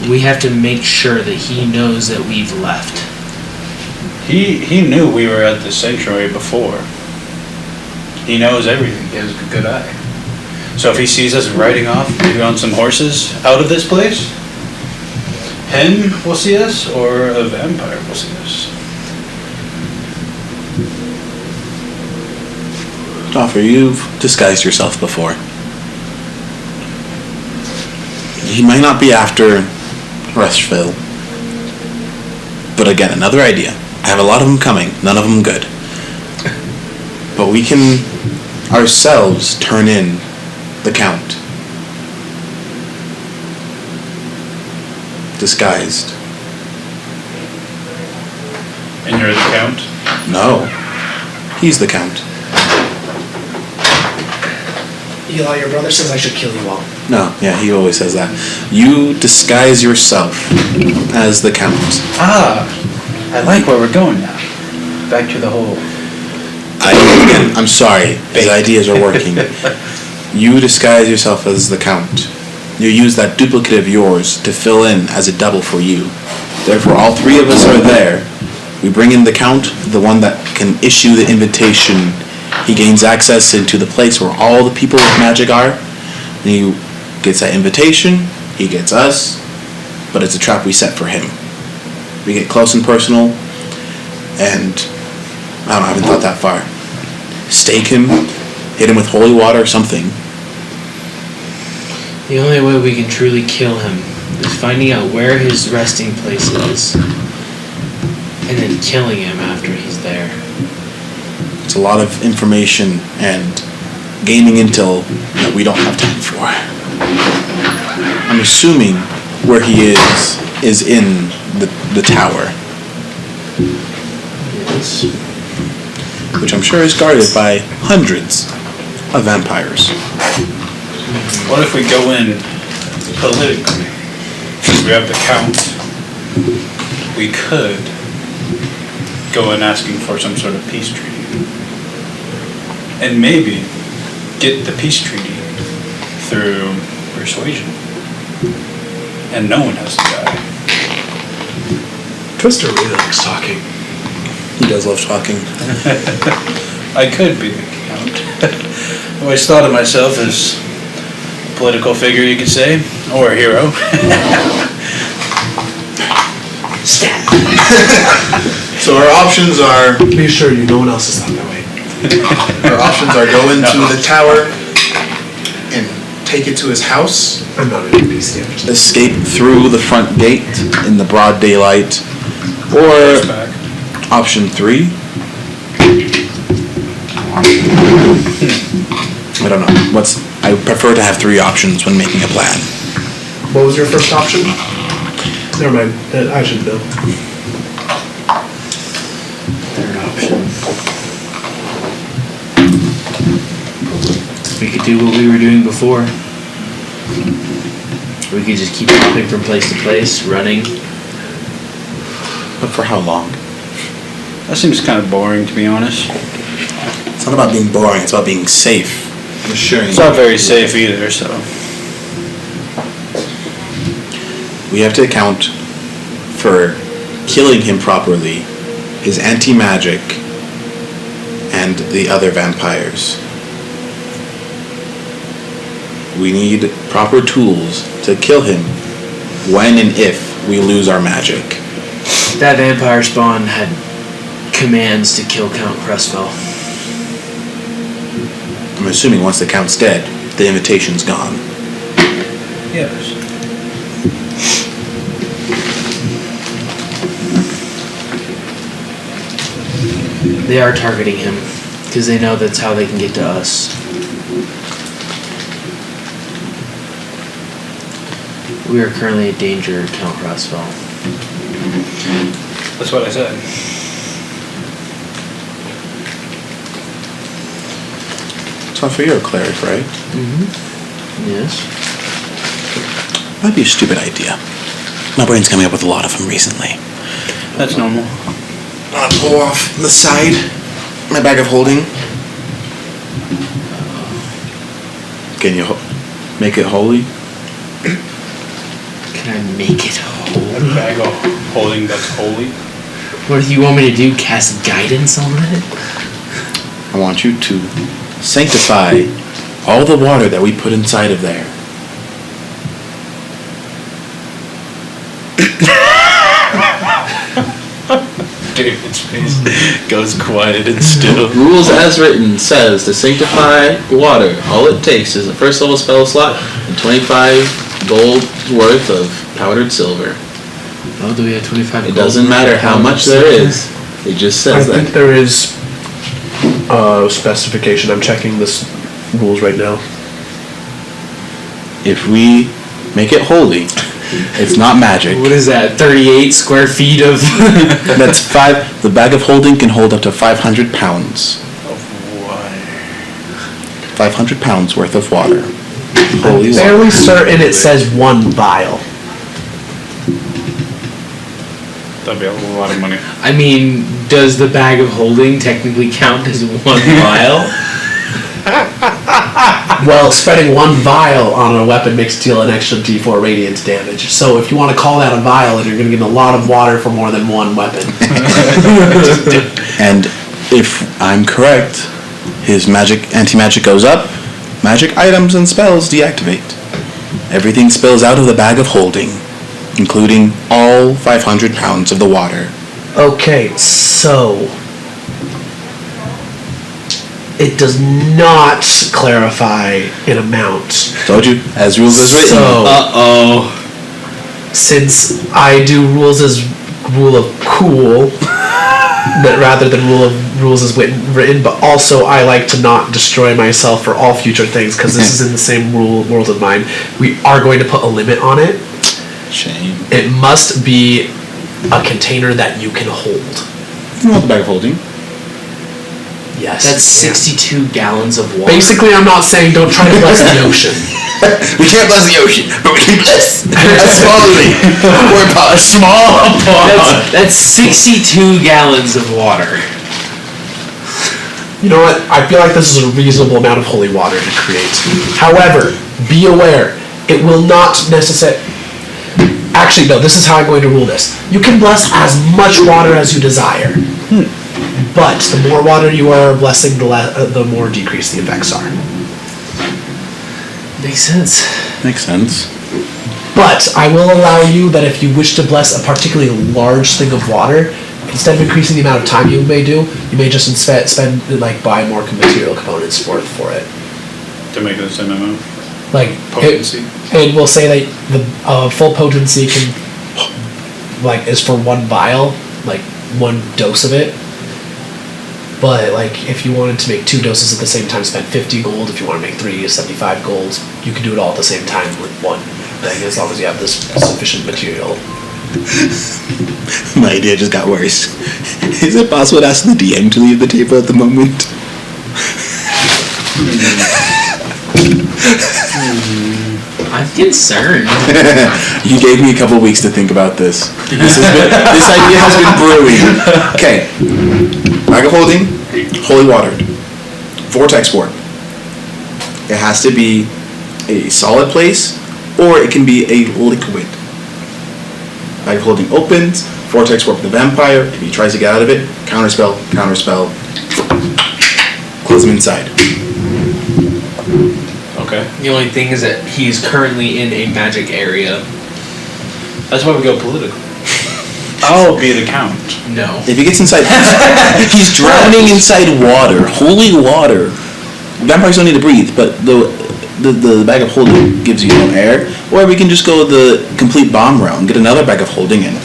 [SPEAKER 2] We have to make sure that he knows that we've left.
[SPEAKER 3] He knew we were at the sanctuary before. He knows everything. He has a good eye. So if he sees us riding off, maybe on some horses, out of this place, him will see us, or a vampire will see us.
[SPEAKER 1] Topher, you've disguised yourself before. He might not be after Rushville. But again, another idea. I have a lot of them coming, none of them good. But we can ourselves turn in the Count. Disguised.
[SPEAKER 3] And you're the Count?
[SPEAKER 1] No. He's the Count.
[SPEAKER 4] Eli, your brother says I should kill you all.
[SPEAKER 1] No, yeah, he always says that. You disguise yourself as the Count.
[SPEAKER 3] Ah, I like where we're going now. Back to the whole...
[SPEAKER 1] I'm sorry, his ideas are working. You disguise yourself as the Count. You use that duplicate of yours to fill in as a double for you. Therefore, all three of us are there. We bring in the Count, the one that can issue the invitation. He gains access into the place where all the people with magic are. And he gets that invitation, he gets us, but it's a trap we set for him. We get close and personal, and I haven't thought that far. Stake him, hit him with holy water or something.
[SPEAKER 2] The only way we can truly kill him is finding out where his resting place is and then killing him after he's there.
[SPEAKER 1] It's a lot of information and gaining intel that we don't have time for. I'm assuming where he is in the tower,
[SPEAKER 2] Yes.
[SPEAKER 1] which I'm sure is guarded by hundreds of vampires.
[SPEAKER 3] What if we go in politically? We have the count. We could go in asking for some sort of peace treaty. And maybe get the peace treaty through persuasion. And no one has to die.
[SPEAKER 4] Twister really likes talking.
[SPEAKER 1] He does love talking.
[SPEAKER 3] I could be the count. I always thought of myself as a political figure, you could say, or a hero.
[SPEAKER 1] So our options are
[SPEAKER 4] Be sure you, no one else is thought that way.
[SPEAKER 1] our options are go into the tower and take it to his house,
[SPEAKER 4] I'm not an NPC.
[SPEAKER 1] escape through the front gate in the broad daylight, or
[SPEAKER 3] Back.
[SPEAKER 1] option 3. I don't know. I prefer to have 3 options when making a plan.
[SPEAKER 4] What was your first option? Never mind. I should know.
[SPEAKER 2] Third option. We could do what we were doing before. We could just keep hopping from place to place, running.
[SPEAKER 1] But for how long?
[SPEAKER 3] That seems kind of boring, to be honest.
[SPEAKER 1] It's not about being boring, it's about being safe. Assuring
[SPEAKER 3] It's not very safe either, so.
[SPEAKER 1] we have to account for killing him properly, his anti-magic, and the other vampires. We need proper tools to kill him when and if we lose our magic.
[SPEAKER 2] That vampire spawn had commands to kill Count Cresswell.
[SPEAKER 1] I'm assuming once the Count's dead, the invitation's gone.
[SPEAKER 3] Yes.
[SPEAKER 2] They are targeting him because they know that's how they can get to us. We are currently a danger, Count Cresswell.
[SPEAKER 3] That's what I said.
[SPEAKER 1] So I figure you're a cleric, right?
[SPEAKER 2] Yes.
[SPEAKER 1] Might be a stupid idea. My brain's coming up with a lot of them recently.
[SPEAKER 3] That's normal.
[SPEAKER 1] I'll pull off the side my bag of holding. Can you make it holy?
[SPEAKER 2] Can I make it whole?
[SPEAKER 3] A bag of holding that's holy.
[SPEAKER 2] What do you want me to do? Cast guidance on it?
[SPEAKER 1] I want you to sanctify all the water that we put inside of there.
[SPEAKER 3] David's face goes quiet and still.
[SPEAKER 5] Rules as written says to sanctify water, all it takes is a first level spell slot and 25 gold worth of powdered silver.
[SPEAKER 2] Oh, do we have 25
[SPEAKER 5] It doesn't matter how much there is, it just
[SPEAKER 4] I
[SPEAKER 5] says
[SPEAKER 4] think
[SPEAKER 5] that.
[SPEAKER 4] there is specification. I'm checking this rules right now.
[SPEAKER 1] If we make it holy, it's not magic.
[SPEAKER 2] What is that? 38 square feet of...
[SPEAKER 1] That's 5. The bag of holding can hold up to 500 pounds.
[SPEAKER 3] Of water.
[SPEAKER 1] 500 pounds worth of water. Holy
[SPEAKER 4] I'm
[SPEAKER 1] water.
[SPEAKER 4] fairly certain it says 1 vial.
[SPEAKER 3] That'd be a lot of money.
[SPEAKER 2] I mean, does the bag of holding technically count as 1 vial?
[SPEAKER 4] Well, spreading 1 vial on a weapon makes it deal an extra d4 radiant damage. So if you want to call that a vial, then you're going to get a lot of water for more than 1 weapon.
[SPEAKER 1] And if I'm correct, his magic, anti-magic goes up, magic items and spells deactivate. Everything spills out of the bag of holding, including all 500 pounds of the water.
[SPEAKER 4] Okay, so It does not clarify an amount.
[SPEAKER 1] Told you, as rules as written.
[SPEAKER 4] So, since I do rules as rule of cool, rather than rules as written, but also I like to not destroy myself for all future things because this is in the same world of mine. We are going to put a limit on it.
[SPEAKER 1] Shame.
[SPEAKER 4] It must be a container that you can hold.
[SPEAKER 1] You know what the bag of holding?
[SPEAKER 4] Yes.
[SPEAKER 2] That's 62 gallons of water.
[SPEAKER 4] Basically, I'm not saying don't try to bless the ocean.
[SPEAKER 1] We can't bless the ocean, but we can bless a small lake. Or a small pond.
[SPEAKER 2] That's 62 gallons of water.
[SPEAKER 4] You know what? I feel like this is a reasonable amount of holy water to create. However, be aware, it will not necessarily... Actually, no, this is how I'm going to rule this. You can bless as much water as you desire. But the more water you are blessing, the more decreased the effects are.
[SPEAKER 2] Makes sense.
[SPEAKER 1] Makes sense.
[SPEAKER 4] But I will allow you that if you wish to bless a particularly large thing of water, instead of increasing the amount of time you may do, you may just spend buy more material components for it.
[SPEAKER 3] To make it the same amount.
[SPEAKER 4] Potency. And we'll say that the full potency can is for one vial, one dose of it. But if you wanted to make 2 doses at the same time, spend 50 gold. If you want to make 3, 75 gold. You can do it all at the same time with one thing, as long as you have this sufficient material.
[SPEAKER 1] My idea just got worse. Is it possible to ask the DM to leave the table at the moment?
[SPEAKER 2] I'm concerned.
[SPEAKER 1] You gave me a couple weeks to think about this. This idea has been brewing. Okay. Bag of holding, holy water. Vortex warp. It has to be a solid place, or it can be a liquid. Bag of holding opens, vortex warp the vampire. If he tries to get out of it, counterspell, close him inside.
[SPEAKER 3] Okay.
[SPEAKER 2] The only thing is that he's currently in a magic area.
[SPEAKER 3] That's why we go political. I'll be the count.
[SPEAKER 2] No.
[SPEAKER 1] If he gets inside, he's drowning inside water, holy water. Vampires don't need to breathe, but the bag of holding gives you no air. Or we can just go the complete bomb route and get another bag of holding in.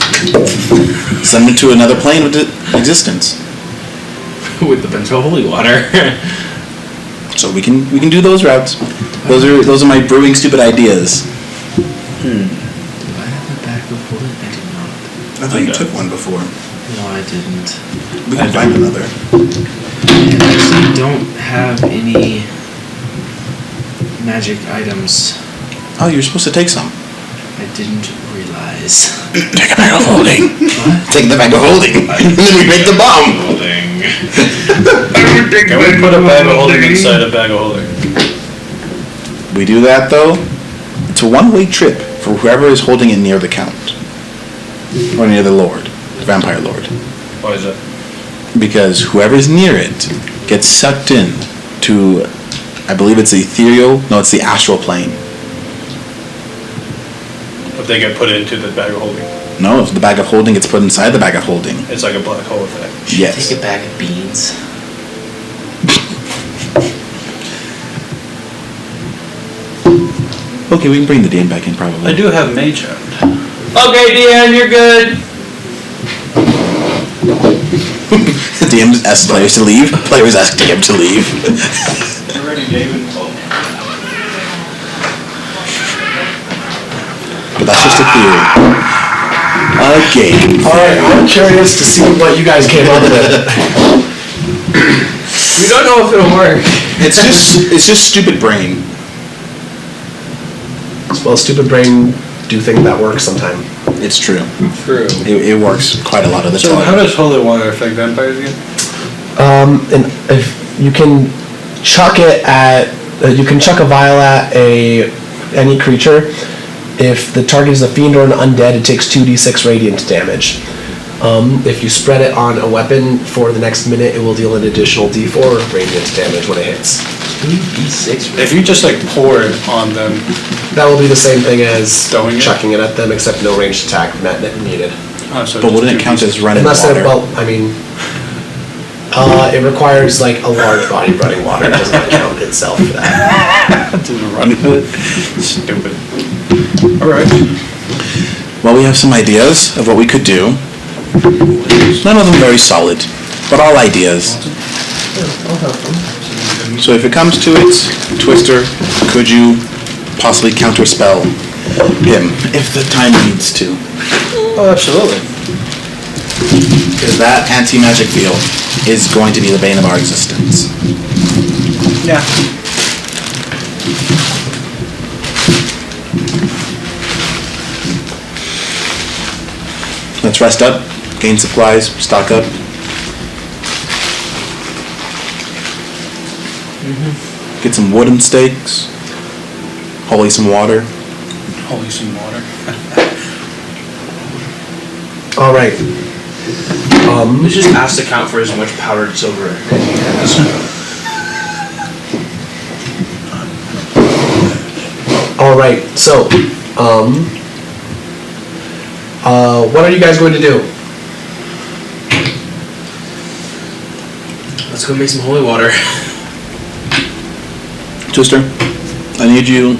[SPEAKER 1] Send him to another plane of existence.
[SPEAKER 2] With the bunch of holy water.
[SPEAKER 1] So we can do those routes. Those are my brewing stupid ideas.
[SPEAKER 2] Do I have a bag of holding? I do not.
[SPEAKER 1] I thought you took one before.
[SPEAKER 2] No, I didn't.
[SPEAKER 1] We can find another.
[SPEAKER 2] I actually don't have any magic items.
[SPEAKER 1] Oh, you're supposed to take some.
[SPEAKER 2] I didn't realize.
[SPEAKER 1] Take a bag of holding.
[SPEAKER 2] What?
[SPEAKER 1] Take the bag of holding. And then we make the bomb.
[SPEAKER 2] Holding.
[SPEAKER 3] Can we put a bag of holding inside a bag of holding?
[SPEAKER 1] We do that though. It's a one-way trip for whoever is holding it near the count. Or near the lord. The vampire lord.
[SPEAKER 3] Why is that?
[SPEAKER 1] Because whoever's near it gets sucked in to, I believe it's the ethereal, no, it's the astral plane.
[SPEAKER 3] If they get put into the bag of holding.
[SPEAKER 1] No, if the bag of holding gets put inside the bag of holding.
[SPEAKER 3] It's like a black hole effect.
[SPEAKER 1] Yes.
[SPEAKER 2] Take a bag of beans.
[SPEAKER 1] Okay, we can bring the DM back in probably.
[SPEAKER 3] I do have mage hand.
[SPEAKER 2] Okay, DM, you're good.
[SPEAKER 1] DMs ask players to leave. Players ask DM to leave.
[SPEAKER 3] You're ready, David.
[SPEAKER 1] But that's just a theory. Okay.
[SPEAKER 4] Alright, I'm curious to see what you guys came up with.
[SPEAKER 2] We don't know if it'll work.
[SPEAKER 1] It's just stupid brain.
[SPEAKER 4] Well, stupid brain do things that work sometime.
[SPEAKER 1] It's true.
[SPEAKER 2] True.
[SPEAKER 1] It works quite a lot of the
[SPEAKER 3] So
[SPEAKER 1] time.
[SPEAKER 3] how does holy water affect vampires again?
[SPEAKER 4] And if you can chuck it at, you can chuck a vial at any creature. If the target is a fiend or an undead, it takes 2d6 radiant damage. If you spread it on a weapon for the next minute, it will deal an additional d4 radiant damage when it hits.
[SPEAKER 2] 2d6.
[SPEAKER 3] If you just pour it on them.
[SPEAKER 4] That will be the same thing as
[SPEAKER 3] Throwing it?
[SPEAKER 4] chucking it at them, except no ranged attack needed.
[SPEAKER 3] Oh, so
[SPEAKER 1] But wouldn't it count as running
[SPEAKER 4] Unless
[SPEAKER 1] water?
[SPEAKER 4] they're, well, I mean, It requires like a large body of running water. It doesn't count itself for that.
[SPEAKER 3] Didn't run with it. Stupid. Alright.
[SPEAKER 1] Well, we have some ideas of what we could do. None of them very solid, but all ideas. So if it comes to it, Twister, could you possibly counterspell him if the time needs to?
[SPEAKER 3] Oh, absolutely.
[SPEAKER 1] Because that anti-magic field is going to be the bane of our existence.
[SPEAKER 3] Yeah.
[SPEAKER 1] Let's rest up, gain supplies, stock up. Get some wooden stakes, hopefully some water.
[SPEAKER 3] Holy some water.
[SPEAKER 4] All right.
[SPEAKER 2] Let's just ask to count for as much powdered silver as he has.
[SPEAKER 4] All right. So, what are you guys going to do?
[SPEAKER 2] Let's go make some holy water.
[SPEAKER 1] Twister, I need you.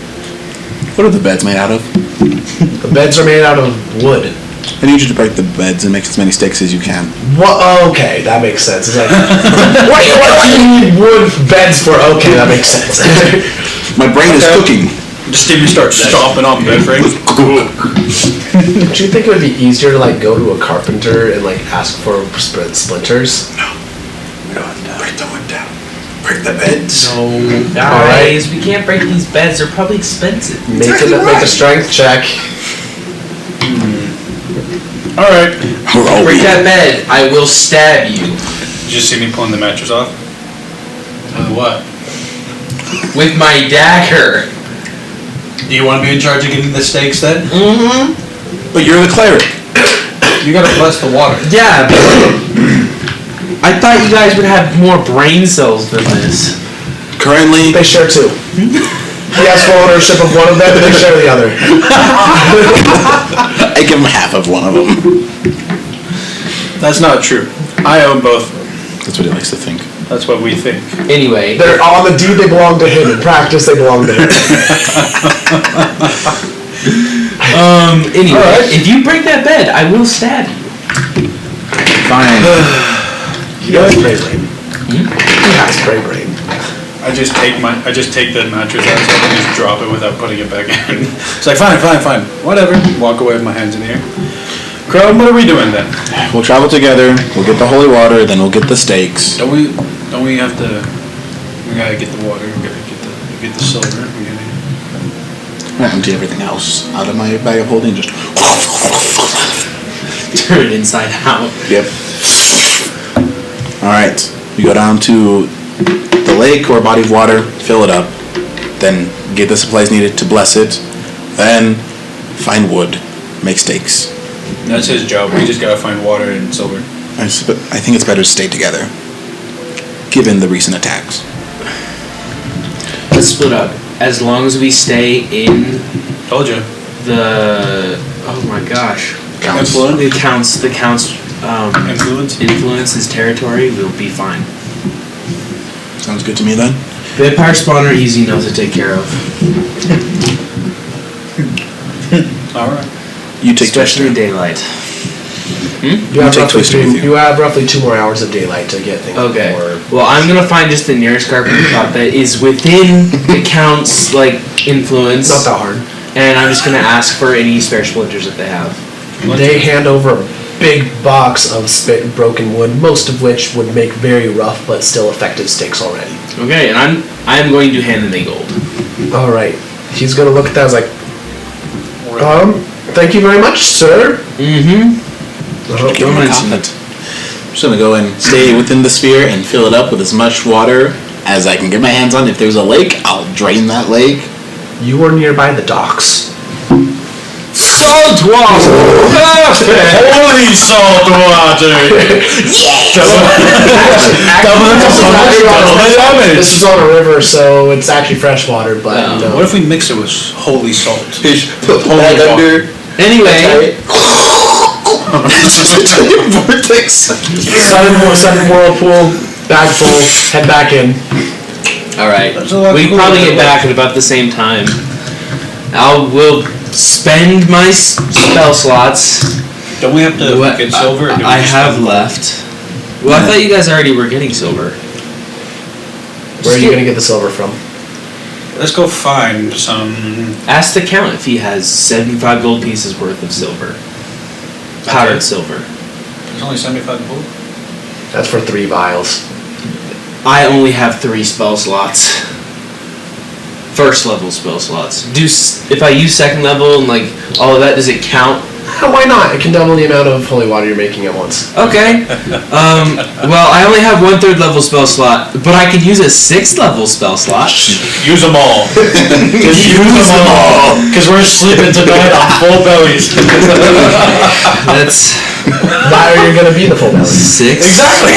[SPEAKER 1] What are the beds made out of?
[SPEAKER 4] The beds are made out of wood.
[SPEAKER 1] I need you to break the beds and make as many stakes as you can.
[SPEAKER 4] What? Okay, that makes sense. It's like, what do you need wood beds for? Okay, that makes sense.
[SPEAKER 1] My brain is cooking.
[SPEAKER 3] Just even start stomping on bed frames.
[SPEAKER 4] Do you think it would be easier to like go to a carpenter and like ask for splinters?
[SPEAKER 1] No. Break the wood down. Break the beds.
[SPEAKER 2] No, guys, we can't break these beds. They're probably expensive.
[SPEAKER 4] Make a strength check.
[SPEAKER 3] Alright.
[SPEAKER 2] Break that bed. I will stab you.
[SPEAKER 3] Did you see me pulling the mattress off? What?
[SPEAKER 2] With my dagger.
[SPEAKER 3] Do you want to be in charge of getting the stakes then?
[SPEAKER 2] Mm-hmm.
[SPEAKER 1] But you're the cleric.
[SPEAKER 3] You gotta bless the water.
[SPEAKER 2] Yeah, but I thought you guys would have more brain cells than this.
[SPEAKER 1] Currently,
[SPEAKER 4] They share two. He has full ownership of one of them, and they share the other.
[SPEAKER 1] I give him half of one of them.
[SPEAKER 3] That's not true. I own both.
[SPEAKER 1] That's what he likes to think.
[SPEAKER 3] That's what we think.
[SPEAKER 2] Anyway,
[SPEAKER 4] They're on the deed, they belong to him. In practice, they belong to him.
[SPEAKER 2] anyway,
[SPEAKER 4] Alright.
[SPEAKER 2] if you break that bed, I will stab you.
[SPEAKER 1] Fine.
[SPEAKER 4] He has spray brain. He has spray brain.
[SPEAKER 3] I just take the mattress out so I can just drop it without putting it back in. It's like fine, whatever. Walk away with my hands in the air. Krorm, what are we doing then?
[SPEAKER 1] We'll travel together. We'll get the holy water. Then we'll get the stakes.
[SPEAKER 3] Don't we have to? We gotta get the water. We gotta get the silver. We gotta.
[SPEAKER 1] I empty everything else out of my bag of holding. Just.
[SPEAKER 2] Turn it inside out.
[SPEAKER 1] Yep. All right. We go down to the lake or body of water. Fill it up. Then get the supplies needed to bless it. Then find wood. Make stakes.
[SPEAKER 3] That's his job. We just gotta find water and silver.
[SPEAKER 1] I think it's better to stay together, given the recent attacks.
[SPEAKER 2] Let's split up. As long as we stay in
[SPEAKER 3] Told you.
[SPEAKER 2] the oh my gosh,
[SPEAKER 3] Influence.
[SPEAKER 2] the count's
[SPEAKER 3] Influence.
[SPEAKER 2] his territory, we'll be fine.
[SPEAKER 1] Sounds good to me then.
[SPEAKER 2] Vampire spawner easy enough to take care of,
[SPEAKER 3] All right.
[SPEAKER 1] You take
[SPEAKER 2] especially in
[SPEAKER 1] Twister.
[SPEAKER 2] daylight.
[SPEAKER 4] You have,
[SPEAKER 1] take
[SPEAKER 4] roughly
[SPEAKER 1] Twister with you.
[SPEAKER 4] you have roughly 2 more hours of daylight to get things
[SPEAKER 2] Okay.
[SPEAKER 4] more.
[SPEAKER 2] Well, I'm gonna find just the nearest carpenter shop that is within the count's influence,
[SPEAKER 4] Not that hard.
[SPEAKER 2] and I'm just gonna ask for any spare splinters that they have.
[SPEAKER 4] They hand over a big box of broken wood, most of which would make very rough but still effective sticks already.
[SPEAKER 2] Okay, and I'm going to hand them a gold.
[SPEAKER 4] All right. He's gonna look at that. I was like, thank you very much, sir.
[SPEAKER 2] Mm-hmm.
[SPEAKER 1] Give him a compliment. I'm just gonna go and stay within the sphere and fill it up with as much water as I can get my hands on. If there's a lake, I'll drain that lake.
[SPEAKER 4] You are nearby the docks.
[SPEAKER 2] Salt water! Perfect!
[SPEAKER 3] Holy salt water!
[SPEAKER 4] This is on a river, so it's actually fresh water, but
[SPEAKER 3] What if we mix it with holy salt?
[SPEAKER 1] Under.
[SPEAKER 2] Anyway,
[SPEAKER 1] Vortex.
[SPEAKER 4] sudden whirlpool, bag full, head back in.
[SPEAKER 2] All right.
[SPEAKER 3] There's a lot
[SPEAKER 2] We
[SPEAKER 3] of
[SPEAKER 2] can probably
[SPEAKER 3] cool
[SPEAKER 2] get back at about the same time. We'll spend my spell slots.
[SPEAKER 3] Don't we have to get silver? Or do we
[SPEAKER 2] I
[SPEAKER 3] just
[SPEAKER 2] have
[SPEAKER 3] spend gold?
[SPEAKER 2] left. Well, I thought you guys already were getting silver.
[SPEAKER 4] Where are you going to get the silver from?
[SPEAKER 3] Let's go find some.
[SPEAKER 2] Ask the count if he has 75 gold pieces worth of silver. Powdered silver.
[SPEAKER 3] There's only 75 gold.
[SPEAKER 4] That's for 3 vials.
[SPEAKER 2] I only have 3 spell slots. First level spell slots. If I use second level and like all of that, does it count?
[SPEAKER 4] Why not? It can double the amount of holy water you're making at once.
[SPEAKER 2] Okay. Well, I only have 1/3 level spell slot, but I can use a 6th level spell slot.
[SPEAKER 3] Use them all. Just use them all. Because we're sleeping tonight on full bellies.
[SPEAKER 2] That's
[SPEAKER 4] Why are you going to be the full belly?
[SPEAKER 2] 6.
[SPEAKER 3] Exactly.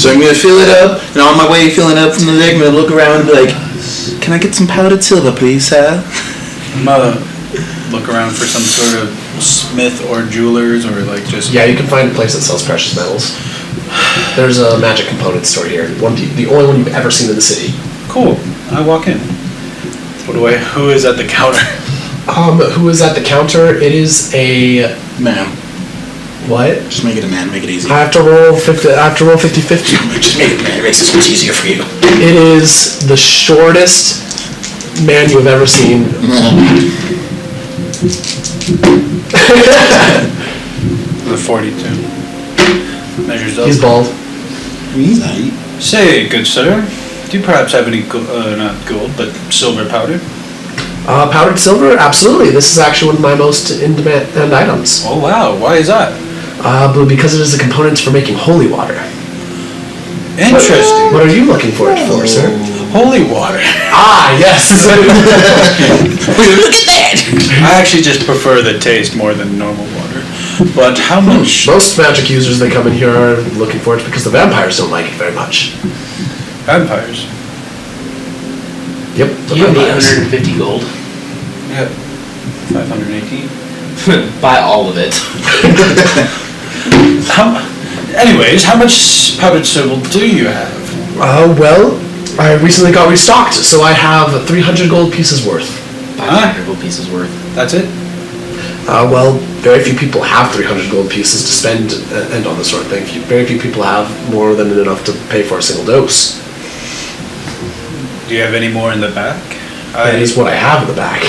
[SPEAKER 1] So I'm gonna fill it up, and on my way filling up from the deck, I'm gonna look around and be like, "Can I get some powdered silver, please, sir?"
[SPEAKER 3] I'm gonna look around for some sort of smith or jewelers or like just.
[SPEAKER 4] Yeah, you can find a place that sells precious metals. There's a magic component store here. The only one you've ever seen in the city.
[SPEAKER 3] Cool. I walk in. Who is at the counter?
[SPEAKER 4] Who is at the counter? It is a...
[SPEAKER 1] Ma'am,
[SPEAKER 4] What?
[SPEAKER 1] just make it a man, make it easy.
[SPEAKER 4] I have to roll 50-50.
[SPEAKER 1] Just make it a man, it makes it so much easier for you.
[SPEAKER 4] It is the shortest man you have ever seen.
[SPEAKER 3] The 42. Measures up.
[SPEAKER 4] He's bald.
[SPEAKER 1] He's aight.
[SPEAKER 3] Say, good sir, do you perhaps have any not gold, but silver powder?
[SPEAKER 4] Powdered silver? Absolutely. This is actually one of my most in-demand items.
[SPEAKER 3] Oh wow, why is that?
[SPEAKER 4] But because it is the components for making holy water.
[SPEAKER 3] Interesting.
[SPEAKER 4] What are you looking for it for, sir?
[SPEAKER 3] Holy water.
[SPEAKER 4] Ah, yes.
[SPEAKER 1] Look at that!
[SPEAKER 3] I actually just prefer the taste more than normal water. But how much?
[SPEAKER 4] Most magic users that come in here are looking for it because the vampires don't like it very much.
[SPEAKER 3] Vampires.
[SPEAKER 4] Yep, the
[SPEAKER 2] You have
[SPEAKER 4] vampires.
[SPEAKER 2] 850 gold.
[SPEAKER 3] Yeah. 518.
[SPEAKER 2] Buy all of it.
[SPEAKER 3] Anyways, how much powdered silver do you have?
[SPEAKER 4] Well, I recently got restocked, so I have 300 gold pieces worth.
[SPEAKER 2] 500 gold pieces worth.
[SPEAKER 3] That's it?
[SPEAKER 4] Well, very few people have 300 gold pieces to spend and on this sort of thing. Very few people have more than enough to pay for a single dose.
[SPEAKER 3] Do you have any more in the back?
[SPEAKER 4] That is what I have in the back.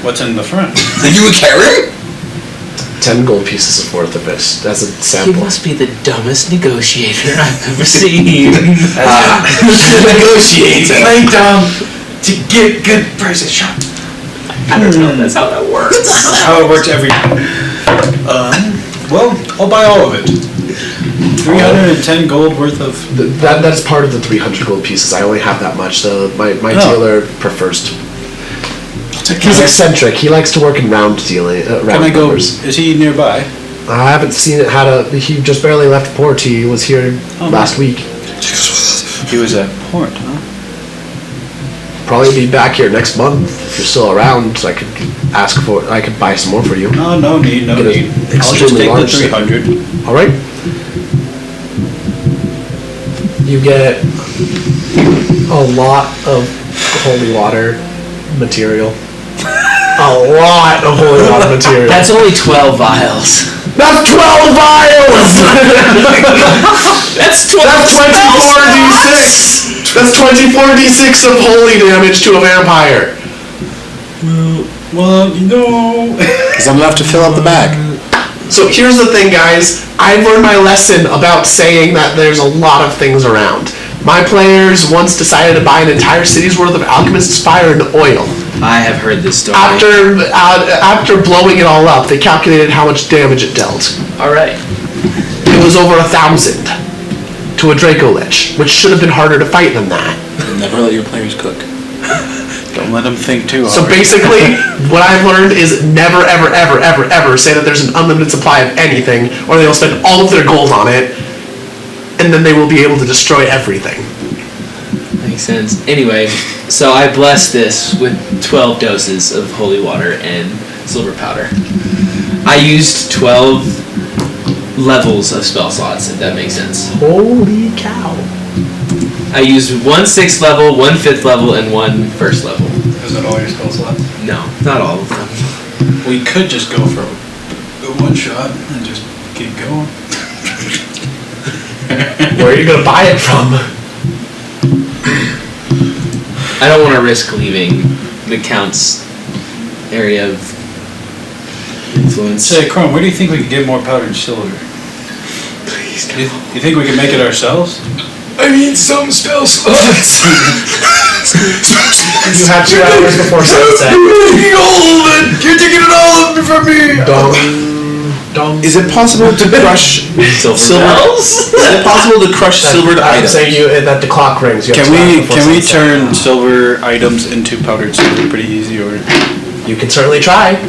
[SPEAKER 3] What's in the front?
[SPEAKER 1] Are you a carrot?
[SPEAKER 4] 10 gold pieces of worth of it as a
[SPEAKER 2] You
[SPEAKER 4] sample.
[SPEAKER 2] must be the dumbest negotiator I've ever seen.
[SPEAKER 1] Negotiator.
[SPEAKER 3] Lay down to get good prices shot.
[SPEAKER 2] I don't know if that's how that works.
[SPEAKER 3] That's how it works every time. Well, I'll buy all of it. 310 gold worth of.
[SPEAKER 4] That's part of the 300 gold pieces. I only have that much. My dealer prefers to. He's eccentric. He likes to work in round dealing. Round
[SPEAKER 3] Can I go?
[SPEAKER 4] numbers.
[SPEAKER 3] Is he nearby?
[SPEAKER 4] I haven't seen it. He just barely left port. He was here last week.
[SPEAKER 3] He was at port, huh?
[SPEAKER 4] Probably be back here next month if you're still around. So I could I could buy some more for you.
[SPEAKER 3] No, no need, no
[SPEAKER 4] Get a
[SPEAKER 3] need. I'll just
[SPEAKER 4] extremely
[SPEAKER 3] take the
[SPEAKER 4] large
[SPEAKER 3] 300.
[SPEAKER 4] All right. You get a lot of holy water material. A lot of holy water material.
[SPEAKER 2] That's only 12 vials.
[SPEAKER 4] That's 12 vials!
[SPEAKER 2] That's 12
[SPEAKER 4] That's 24d6! That's 24d6 of holy damage to a vampire.
[SPEAKER 3] Well, no.
[SPEAKER 1] Because I'm left to fill up the bag.
[SPEAKER 4] So here's the thing, guys. I've learned my lesson about saying that there's a lot of things around. My players once decided to buy an entire city's worth of Alchemist's Fire and oil.
[SPEAKER 2] I have heard this story.
[SPEAKER 4] After blowing it all up, they calculated how much damage it dealt.
[SPEAKER 2] Alright.
[SPEAKER 4] It was over 1,000 to a Draco Lich, which should have been harder to fight than that.
[SPEAKER 1] Never let your players cook.
[SPEAKER 3] Don't let him think too hard.
[SPEAKER 4] So basically, what I've learned is never, ever, ever, ever, ever say that there's an unlimited supply of anything, or they'll spend all of their gold on it, and then they will be able to destroy everything.
[SPEAKER 2] Makes sense. Anyway, so I blessed this with 12 doses of holy water and silver powder. I used 12 levels of spell slots, if that makes sense.
[SPEAKER 4] Holy cow.
[SPEAKER 2] I used 1 6th level, 1 5th level, and 1 1st level.
[SPEAKER 3] Is that all your spell slots?
[SPEAKER 2] No, not all of them.
[SPEAKER 3] We could just go for a one shot and just keep going.
[SPEAKER 4] Where are you going to buy it from?
[SPEAKER 2] I don't want to risk leaving the Count's area of influence.
[SPEAKER 3] Say, Krorm, where do you think we could get more powdered silver?
[SPEAKER 2] Please
[SPEAKER 3] You think we can make it ourselves?
[SPEAKER 1] I need some spell slots.
[SPEAKER 4] You have 2 hours before sunset.
[SPEAKER 1] You're taking it all from me.
[SPEAKER 4] Dong. Dong.
[SPEAKER 1] Is it possible to crush
[SPEAKER 2] Silver bells?
[SPEAKER 1] Is it possible to crush silvered
[SPEAKER 4] I'm
[SPEAKER 1] items?
[SPEAKER 4] saying that the clock rings. You have
[SPEAKER 3] Can
[SPEAKER 4] 2 hours
[SPEAKER 3] we
[SPEAKER 4] before
[SPEAKER 3] can we
[SPEAKER 4] sunset.
[SPEAKER 3] turn silver items into powdered silver pretty easy, or
[SPEAKER 4] You can certainly try.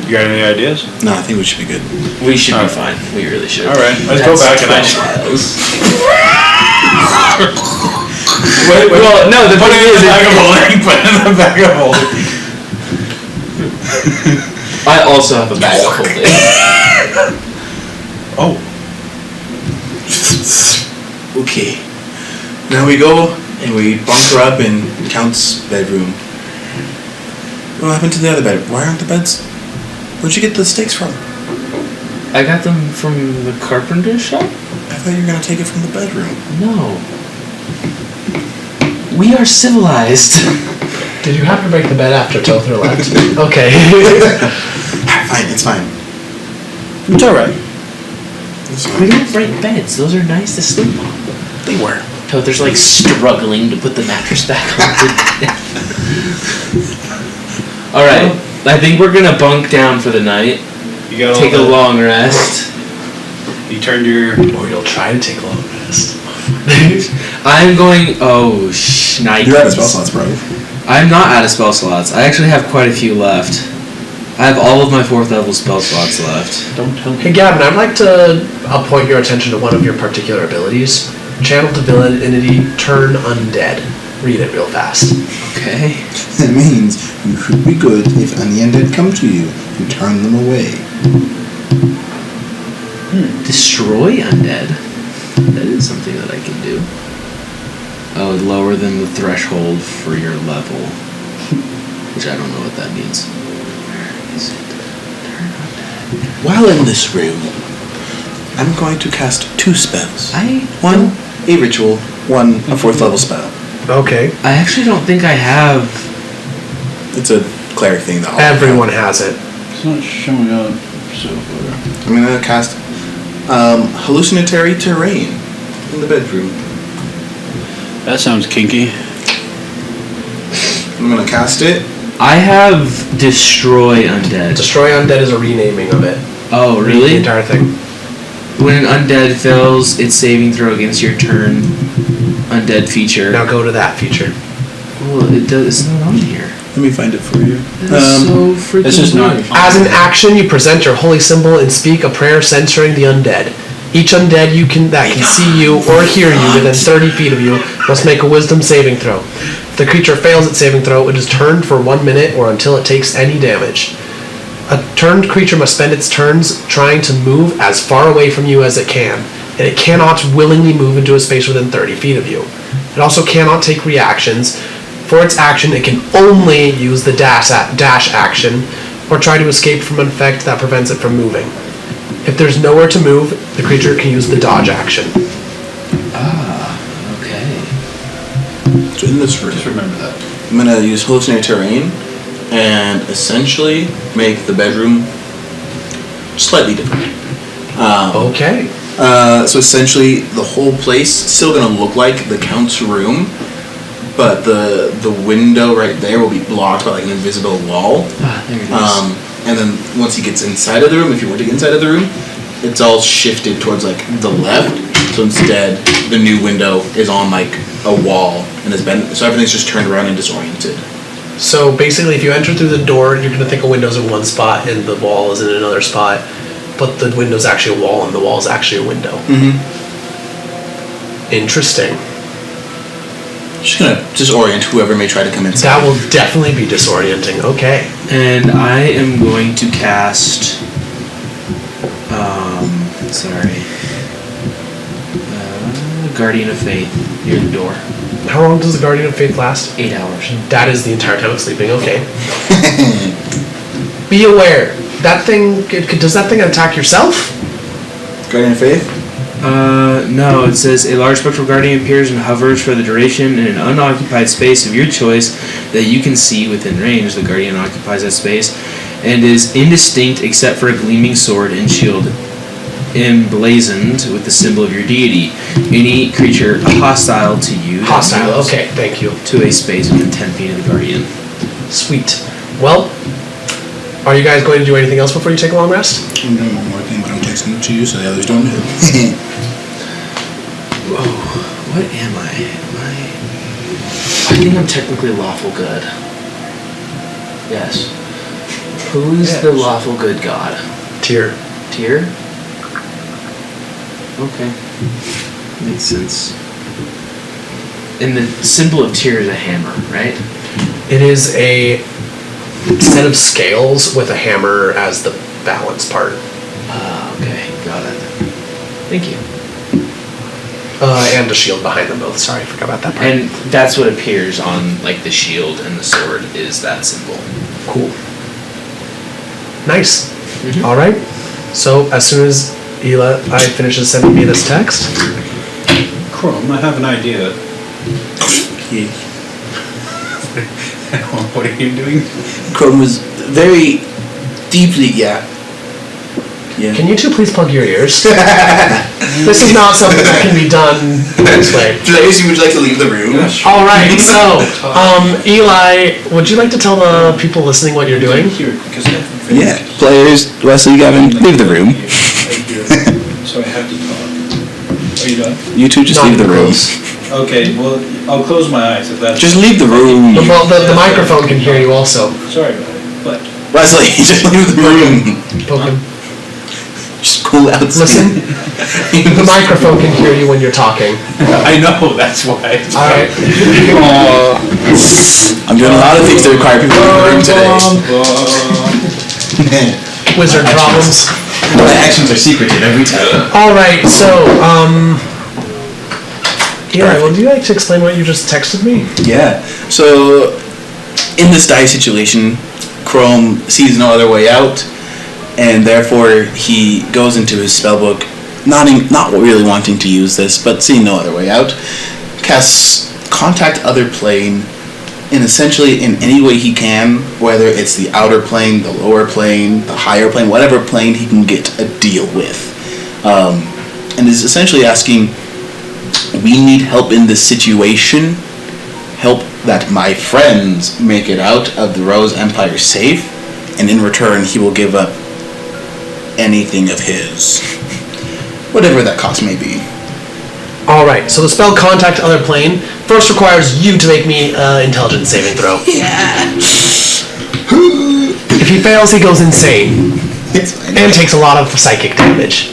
[SPEAKER 3] you got any ideas?
[SPEAKER 1] No, I think we should be good.
[SPEAKER 2] We should be fine. We really should.
[SPEAKER 3] All right, let's go back and
[SPEAKER 2] Well, no, the
[SPEAKER 3] Put
[SPEAKER 2] thing
[SPEAKER 3] it in
[SPEAKER 2] is,
[SPEAKER 3] the bag of holding. Put it in the bag of holding.
[SPEAKER 2] I also have a bag of holding.
[SPEAKER 3] Oh,
[SPEAKER 1] Okay. Now we go and we bunker up in Count's bedroom. What happened to the other bed? Why aren't the beds? Where'd you get the stakes from?
[SPEAKER 2] I got them from the carpenter shop?
[SPEAKER 1] I thought you were gonna take it from the bedroom.
[SPEAKER 2] No. We are civilized.
[SPEAKER 4] Did you have to break the bed after Tother left? Okay.
[SPEAKER 1] Fine, it's fine. It's alright.
[SPEAKER 2] We don't break beds. Those are nice to sleep on.
[SPEAKER 1] They were.
[SPEAKER 2] Tother's like struggling to put the mattress back on. Alright, I think we're gonna bunk down for the night.
[SPEAKER 3] you got
[SPEAKER 2] Take a
[SPEAKER 3] all
[SPEAKER 2] long rest.
[SPEAKER 3] You turned your.
[SPEAKER 4] Or you'll try to take a long rest.
[SPEAKER 2] I'm going. Oh, shnikes.
[SPEAKER 1] You're out of spell slots, bro.
[SPEAKER 2] I'm not out of spell slots. I actually have quite a few left. I have all of my 4th level spell slots left.
[SPEAKER 3] Don't tell me.
[SPEAKER 4] Hey Gavin, I'd like to point your attention to one of your particular abilities. Channel Divinity, Turn Undead. Read it real fast.
[SPEAKER 2] Okay.
[SPEAKER 6] It means you should be good if any undead come to you. You turn them away.
[SPEAKER 2] Destroy undead. That is something that I can do. Oh, lower than the threshold for your level. Which I don't know what that means. Where is it? Turn undead.
[SPEAKER 1] While in this room, I'm going to cast 2 spells. One, a ritual. One, a 4th level spell.
[SPEAKER 4] Okay.
[SPEAKER 2] I actually don't think I have.
[SPEAKER 1] It's a cleric thing that
[SPEAKER 4] Everyone has it.
[SPEAKER 3] It's not showing up so far.
[SPEAKER 1] I'm gonna cast hallucinatory terrain in the bedroom.
[SPEAKER 3] That sounds kinky.
[SPEAKER 1] I'm gonna cast it.
[SPEAKER 2] I have destroy undead.
[SPEAKER 4] Destroy Undead is a renaming of it.
[SPEAKER 2] Oh,
[SPEAKER 4] The
[SPEAKER 2] really?
[SPEAKER 4] entire thing.
[SPEAKER 2] When an undead fails its saving throw against your turn, undead feature.
[SPEAKER 4] Now go to that feature.
[SPEAKER 2] Well, it's not on here.
[SPEAKER 1] Let me find it for you.
[SPEAKER 2] That's so freaking
[SPEAKER 3] This is not.
[SPEAKER 2] weird.
[SPEAKER 4] As an action, you present your holy symbol and speak a prayer censoring the undead. Each undead that can see you or hear you within 30 feet of you must make a wisdom saving throw. If the creature fails its saving throw, it is turned for 1 minute or until it takes any damage. A turned creature must spend its turns trying to move as far away from you as it can, and it cannot willingly move into a space within 30 feet of you. It also cannot take reactions. For its action, it can only use the dash action or try to escape from an effect that prevents it from moving. If there's nowhere to move, the creature can use the dodge action.
[SPEAKER 2] Okay.
[SPEAKER 1] So in this room,
[SPEAKER 3] Just remember that.
[SPEAKER 1] I'm gonna use hallucinatory terrain and essentially make the bedroom slightly different.
[SPEAKER 4] Okay.
[SPEAKER 1] So essentially, the whole place still gonna look like the Count's room, but the window right there will be blocked by like an invisible wall.
[SPEAKER 2] Ah, there it is.
[SPEAKER 1] And then once he gets inside of the room, if you were to get inside of the room, it's all shifted towards like the left. So instead, the new window is on like a wall and has been so everything's just turned around and disoriented.
[SPEAKER 4] So basically, if you enter through the door, you're going to think a window's in one spot and the wall is in another spot, but the window's actually a wall and the wall's actually a window.
[SPEAKER 1] Mm-hmm.
[SPEAKER 4] Interesting.
[SPEAKER 1] Just gonna disorient whoever may try to come inside.
[SPEAKER 4] That will definitely be disorienting. Okay.
[SPEAKER 2] And I am going to cast Sorry. Guardian of Faith near the door.
[SPEAKER 4] How long does the Guardian of Faith last?
[SPEAKER 2] 8 hours.
[SPEAKER 4] That is the entire time of sleeping. Okay. Be aware. That thing. Does that thing attack yourself?
[SPEAKER 1] Guardian of Faith?
[SPEAKER 2] No, it says a large spectral guardian appears and hovers for the duration in an unoccupied space of your choice that you can see within range. The guardian occupies that space and is indistinct except for a gleaming sword and shield emblazoned with the symbol of your deity. Any creature hostile to you
[SPEAKER 4] Hostile. Okay. Thank you.
[SPEAKER 2] to a space within 10 feet of the guardian.
[SPEAKER 4] Sweet. Well, are you guys going to do anything else before you take a long rest?
[SPEAKER 6] I'm doing one more thing, but I'm texting it to you so the others don't know.
[SPEAKER 2] Whoa, what am I? I think I'm technically lawful good. Yes. Who is the lawful good god?
[SPEAKER 4] Tyr.
[SPEAKER 2] Tyr? Okay. Makes sense. And the symbol of Tyr is a hammer, right?
[SPEAKER 4] It is a set of scales with a hammer as the balance part.
[SPEAKER 2] Okay, got it. Thank you.
[SPEAKER 4] And a shield behind them both. Sorry, I forgot about that part.
[SPEAKER 2] And that's what appears on like the shield and the sword is that symbol.
[SPEAKER 4] Cool. Nice.
[SPEAKER 2] Mhm.
[SPEAKER 4] All right. So as soon as Eli finishes sending me this text,
[SPEAKER 3] Krorm, I have an idea.
[SPEAKER 6] Yeah.
[SPEAKER 3] What are you doing?
[SPEAKER 6] Krorm was very deeply, yeah.
[SPEAKER 4] can you two please plug your ears? This is not something that can be done this way.
[SPEAKER 6] Blaze, would you like to leave the room?
[SPEAKER 4] All right. So, Eli, would you like to tell the people listening what you're doing?
[SPEAKER 6] Yeah. Players, Wesley, Gavin, leave the room.
[SPEAKER 3] So I have to talk. Are you done?
[SPEAKER 6] You two just
[SPEAKER 4] Not
[SPEAKER 6] leave the
[SPEAKER 4] even
[SPEAKER 6] room.
[SPEAKER 4] close.
[SPEAKER 3] Okay, well, I'll close my eyes if that's...
[SPEAKER 6] Just leave the room.
[SPEAKER 4] Well, the microphone can hear you also.
[SPEAKER 3] Sorry about it, but...
[SPEAKER 6] Wesley, just leave the room.
[SPEAKER 4] Poke him.
[SPEAKER 6] Just cool out.
[SPEAKER 4] Listen, the microphone can hear you when you're talking.
[SPEAKER 3] I know, that's why.
[SPEAKER 4] All right.
[SPEAKER 6] I'm doing a lot of things that require people to leave the room today.
[SPEAKER 4] Wizard problems.
[SPEAKER 6] My actions are secreted every time.
[SPEAKER 4] All right. So, yeah. Would you like to explain what you just texted me?
[SPEAKER 6] Yeah. So, in this dire situation, Krorm sees no other way out, and therefore he goes into his spellbook, not really wanting to use this, but seeing no other way out, casts Contact Other Plane, and essentially in any way he can, whether it's the outer plane, the lower plane, the higher plane, whatever plane he can get a deal with, and is essentially asking, we need help in this situation, help that my friends make it out of the Rose Empire safe, and in return he will give up anything of his, whatever that cost may be.
[SPEAKER 4] All right. So the spell Contact Other Plane first requires you to make me intelligence saving throw.
[SPEAKER 6] Yeah.
[SPEAKER 4] If he fails, he goes insane
[SPEAKER 6] It's fine.
[SPEAKER 4] and takes a lot of psychic damage.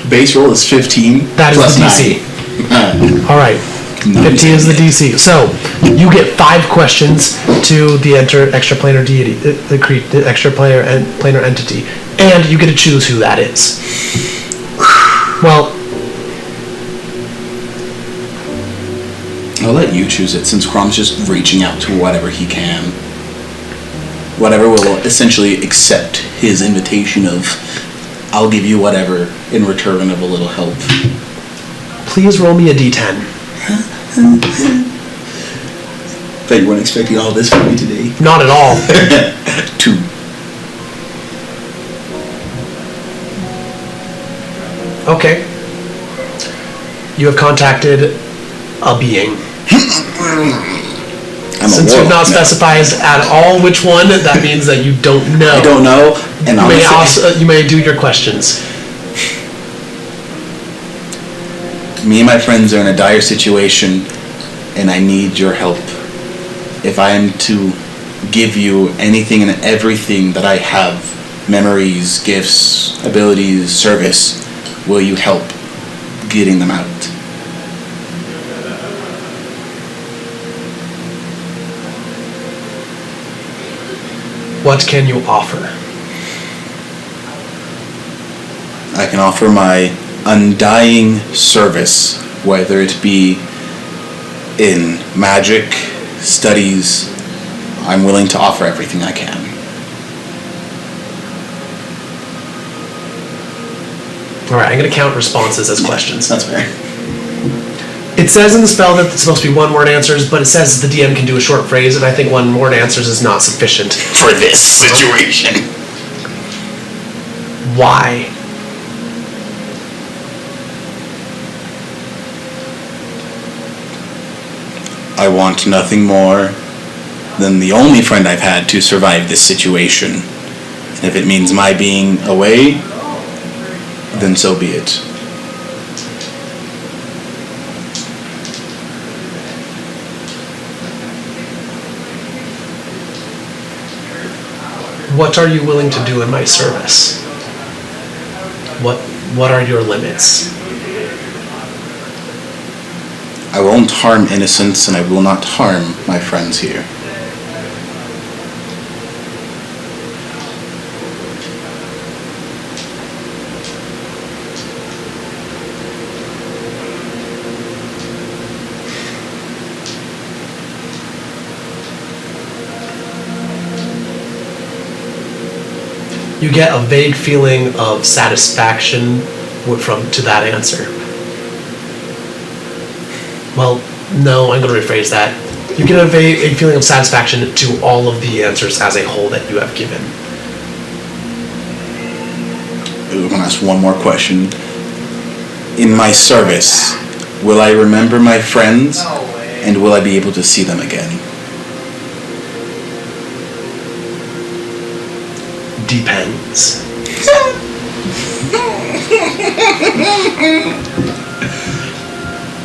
[SPEAKER 6] Base roll is 15.
[SPEAKER 4] That is
[SPEAKER 6] plus
[SPEAKER 4] the DC.
[SPEAKER 6] 9.
[SPEAKER 4] All right. 15 is the DC. So you get 5 questions to the extraplanar deity, the extraplanar planar entity, and you get to choose who that is. Well,
[SPEAKER 6] I'll let you choose it, since Krom's just reaching out to whatever he can. Whatever will essentially accept his invitation of, I'll give you whatever in return of a little help.
[SPEAKER 4] please roll me a d10.
[SPEAKER 6] Bet you weren't expecting all this from me today.
[SPEAKER 4] Not at all.
[SPEAKER 6] 2.
[SPEAKER 4] Okay. You have contacted a being.
[SPEAKER 6] I'm
[SPEAKER 4] Since
[SPEAKER 6] a
[SPEAKER 4] you've not
[SPEAKER 6] warlock now.
[SPEAKER 4] specified at all which one, that means that you don't know.
[SPEAKER 6] I don't know, and
[SPEAKER 4] You may do your questions.
[SPEAKER 6] me and my friends are in a dire situation, and I need your help. If I am to give you anything and everything that I have, memories, gifts, abilities, service, will you help getting them out?
[SPEAKER 4] What can you offer?
[SPEAKER 6] I can offer my undying service, whether it be in magic, studies. I'm willing to offer everything I can.
[SPEAKER 4] Alright, I'm going to count responses as questions.
[SPEAKER 6] That's fair.
[SPEAKER 4] It says in the spell that it's supposed to be one-word answers, but it says the DM can do a short phrase, and I think one-word answers is not sufficient.
[SPEAKER 6] For this situation.
[SPEAKER 4] Why?
[SPEAKER 6] I want nothing more than the only friend I've had to survive this situation. And if it means my being away, then so be it.
[SPEAKER 4] What are you willing to do in my service? What are your limits?
[SPEAKER 6] I won't harm innocents, and I will not harm my friends here.
[SPEAKER 4] You get a vague feeling of satisfaction to that answer. Well, no, I'm going to rephrase that. You get a vague feeling of satisfaction to all of the answers as a whole that you have given.
[SPEAKER 6] I'm going to ask one more question. In my service, will I remember my friends, and will I be able to see them again?
[SPEAKER 4] Depends.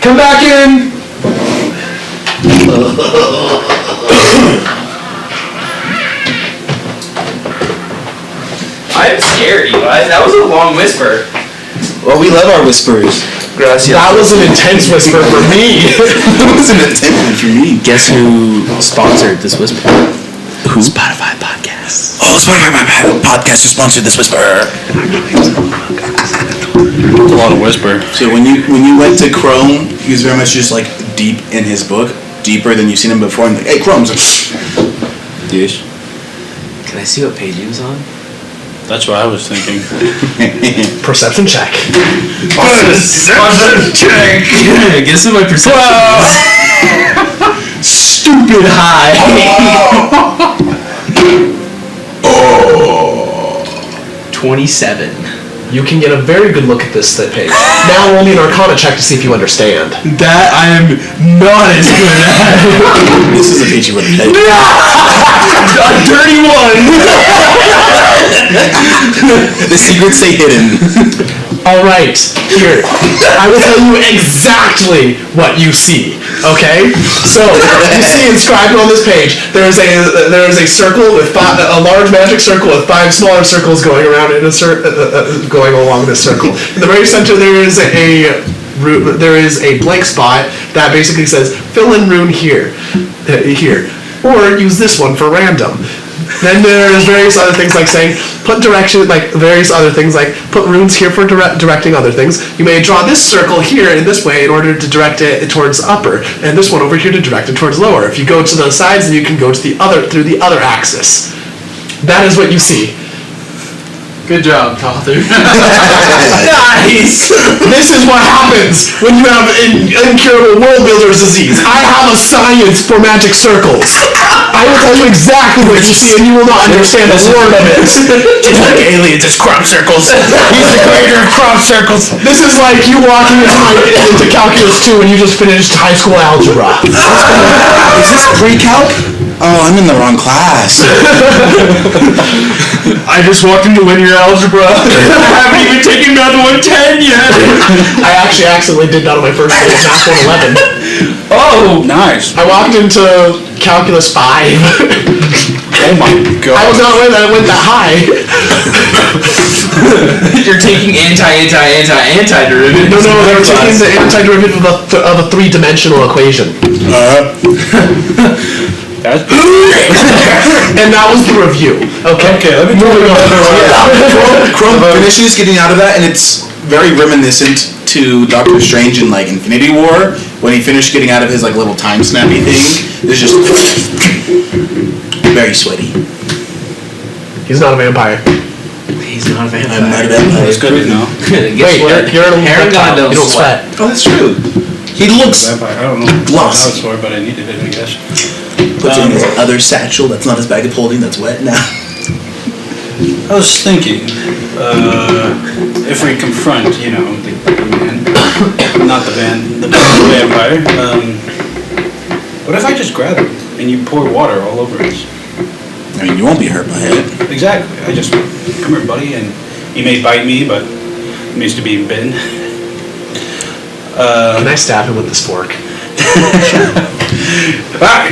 [SPEAKER 4] Come back in!
[SPEAKER 2] I'm scared, Eli. That was a long whisper.
[SPEAKER 6] Well, we love our whispers.
[SPEAKER 2] Gracias.
[SPEAKER 4] That was an intense whisper for me.
[SPEAKER 6] It was an attempt for me.
[SPEAKER 2] Guess who sponsored this whisper?
[SPEAKER 6] Who?
[SPEAKER 2] Spotify Podcasts.
[SPEAKER 6] Oh, Spotify podcast is sponsored this whisper.
[SPEAKER 3] That's a lot of whisper.
[SPEAKER 6] So when you went to Krorm, he was very much just like deep in his book, deeper than you've seen him before. And like, hey, Krorm's like, yes.
[SPEAKER 2] Can I see what page he was on?
[SPEAKER 3] That's what I was thinking.
[SPEAKER 4] Perception check.
[SPEAKER 2] Perception check! Guess who my perception is? Stupid high! 27.
[SPEAKER 4] You can get a very good look at this page. Now roll me an Arcana check to see if you understand.
[SPEAKER 2] That I am not as good at.
[SPEAKER 6] This is a page you would have played.
[SPEAKER 2] A dirty one!
[SPEAKER 6] The secrets stay hidden.
[SPEAKER 4] Alright, here. I will tell you exactly what you see. Okay? So, you see inscribed on this page, there is a circle with a large magic circle with 5 smaller circles going around in a going along this circle. In the very center there is a blank spot that basically says fill in rune here, or use this one for random. Then there's various other things like saying put direction, like various other things like put runes here for directing other things. You may draw this circle here in this way in order to direct it towards upper, and this one over here to direct it towards lower. If you go to the sides, then you can go to the other through the other axis. That is what you see.
[SPEAKER 2] Good job, Tother.
[SPEAKER 4] Nice! This is what happens when you have incurable world builder's disease. I have a science for magic circles. I will tell you exactly what you see and you will not understand a word of it.
[SPEAKER 6] It's like aliens, it's crop circles. He's the creator of crop circles.
[SPEAKER 4] This is like you walking into Calculus 2 and you just finished high school algebra.
[SPEAKER 6] Is this pre-calc? Oh, I'm in the wrong class.
[SPEAKER 2] I just walked into linear algebra. I haven't even taken Math 110 yet.
[SPEAKER 4] I actually accidentally did that on my first day of Math 111.
[SPEAKER 2] Oh,
[SPEAKER 3] Nice.
[SPEAKER 4] I walked into Calculus 5.
[SPEAKER 3] Oh my god.
[SPEAKER 4] I was not aware that it went that high.
[SPEAKER 2] you're taking anti-derivative.
[SPEAKER 4] No, they were taking the antiderivative of a 3-dimensional equation.
[SPEAKER 3] That's
[SPEAKER 4] And that was the review. Okay.
[SPEAKER 3] okay. Let me tell you
[SPEAKER 1] Krorm finishes getting out of that, and it's very reminiscent to Doctor Strange in like Infinity War when he finished getting out of his like little time snappy thing. It's just very sweaty.
[SPEAKER 4] He's not a vampire.
[SPEAKER 2] He's not a vampire.
[SPEAKER 1] I'm not a vampire.
[SPEAKER 3] It's good to know.
[SPEAKER 2] Guess what?
[SPEAKER 4] You're a
[SPEAKER 2] Hair and God
[SPEAKER 4] reptile. You don't sweat.
[SPEAKER 1] Oh, that's true. He looks.
[SPEAKER 3] Vampire. I don't know what
[SPEAKER 1] Glossy.
[SPEAKER 3] that was for, but I needed it, I guess.
[SPEAKER 1] Puts in his other satchel. That's not his bag of holding. That's wet now.
[SPEAKER 3] I was thinking, if we confront, the man, not the vampire, what if I just grab him and you pour water all over us?
[SPEAKER 1] I mean, you won't be hurt by it.
[SPEAKER 3] Exactly. I just, come here, buddy, and he may bite me, but I'm used to being bitten.
[SPEAKER 4] Can I stab him with this fork?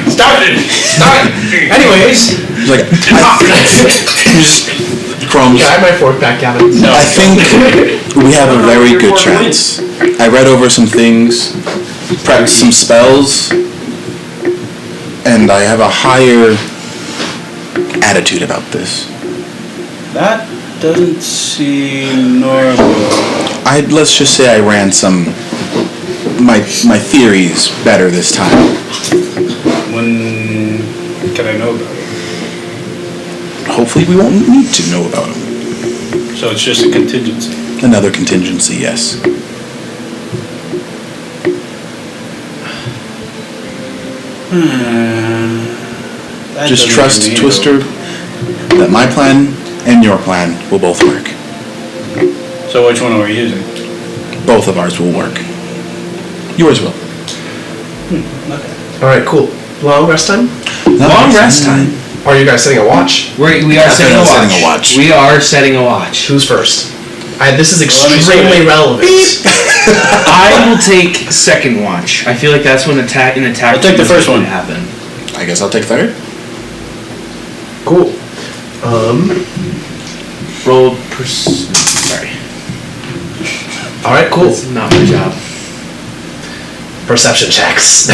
[SPEAKER 3] Stop it! Stop it! Anyways,
[SPEAKER 1] He's like, Krom's.
[SPEAKER 4] Can I have my fork back, Gavin?
[SPEAKER 3] no.
[SPEAKER 1] I think we have a very good chance. I read over some things, prepped some spells, and I have a higher attitude about this.
[SPEAKER 3] That doesn't seem normal.
[SPEAKER 1] Let's just say I ran my theories better this time.
[SPEAKER 3] When can I know about it?
[SPEAKER 1] Hopefully we won't need to know about them.
[SPEAKER 3] So it's just a contingency.
[SPEAKER 1] Another contingency, yes.
[SPEAKER 3] That
[SPEAKER 1] Just
[SPEAKER 3] doesn't
[SPEAKER 1] trust,
[SPEAKER 3] mean
[SPEAKER 1] Twister, that my plan and your plan will both work.
[SPEAKER 3] So which one are we using?
[SPEAKER 1] Both of ours will work. Yours will.
[SPEAKER 3] Okay.
[SPEAKER 4] Alright, cool. Long rest time?
[SPEAKER 2] Long rest time.
[SPEAKER 4] Are you guys setting a watch?
[SPEAKER 2] We are setting a
[SPEAKER 1] setting a
[SPEAKER 2] watch.
[SPEAKER 1] watch.
[SPEAKER 2] We are setting a watch.
[SPEAKER 4] Who's first? This is
[SPEAKER 3] Well, let me say
[SPEAKER 4] extremely
[SPEAKER 3] that.
[SPEAKER 4] relevant.
[SPEAKER 2] I will take second watch. I feel like that's when an attack
[SPEAKER 3] I'll take the
[SPEAKER 2] is
[SPEAKER 3] first
[SPEAKER 2] going
[SPEAKER 3] one.
[SPEAKER 2] to happen.
[SPEAKER 1] I guess I'll take third.
[SPEAKER 4] Cool.
[SPEAKER 2] Roll sorry.
[SPEAKER 4] Alright, cool.
[SPEAKER 2] That's not my job.
[SPEAKER 4] Perception checks.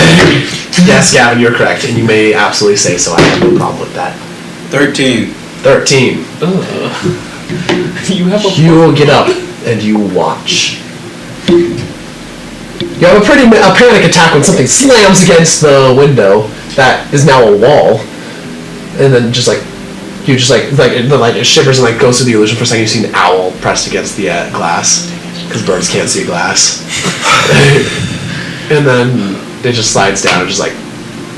[SPEAKER 4] Yes, Gavin, you're correct, and you may absolutely say so. I have no problem with that.
[SPEAKER 3] 13.
[SPEAKER 4] 13.
[SPEAKER 2] You have a
[SPEAKER 4] You will get up and you watch. You have a panic attack when something slams against the window that is now a wall, and then it shivers and goes through the illusion. For a second, you see an owl pressed against the glass because birds can't see glass, and then it just slides down and just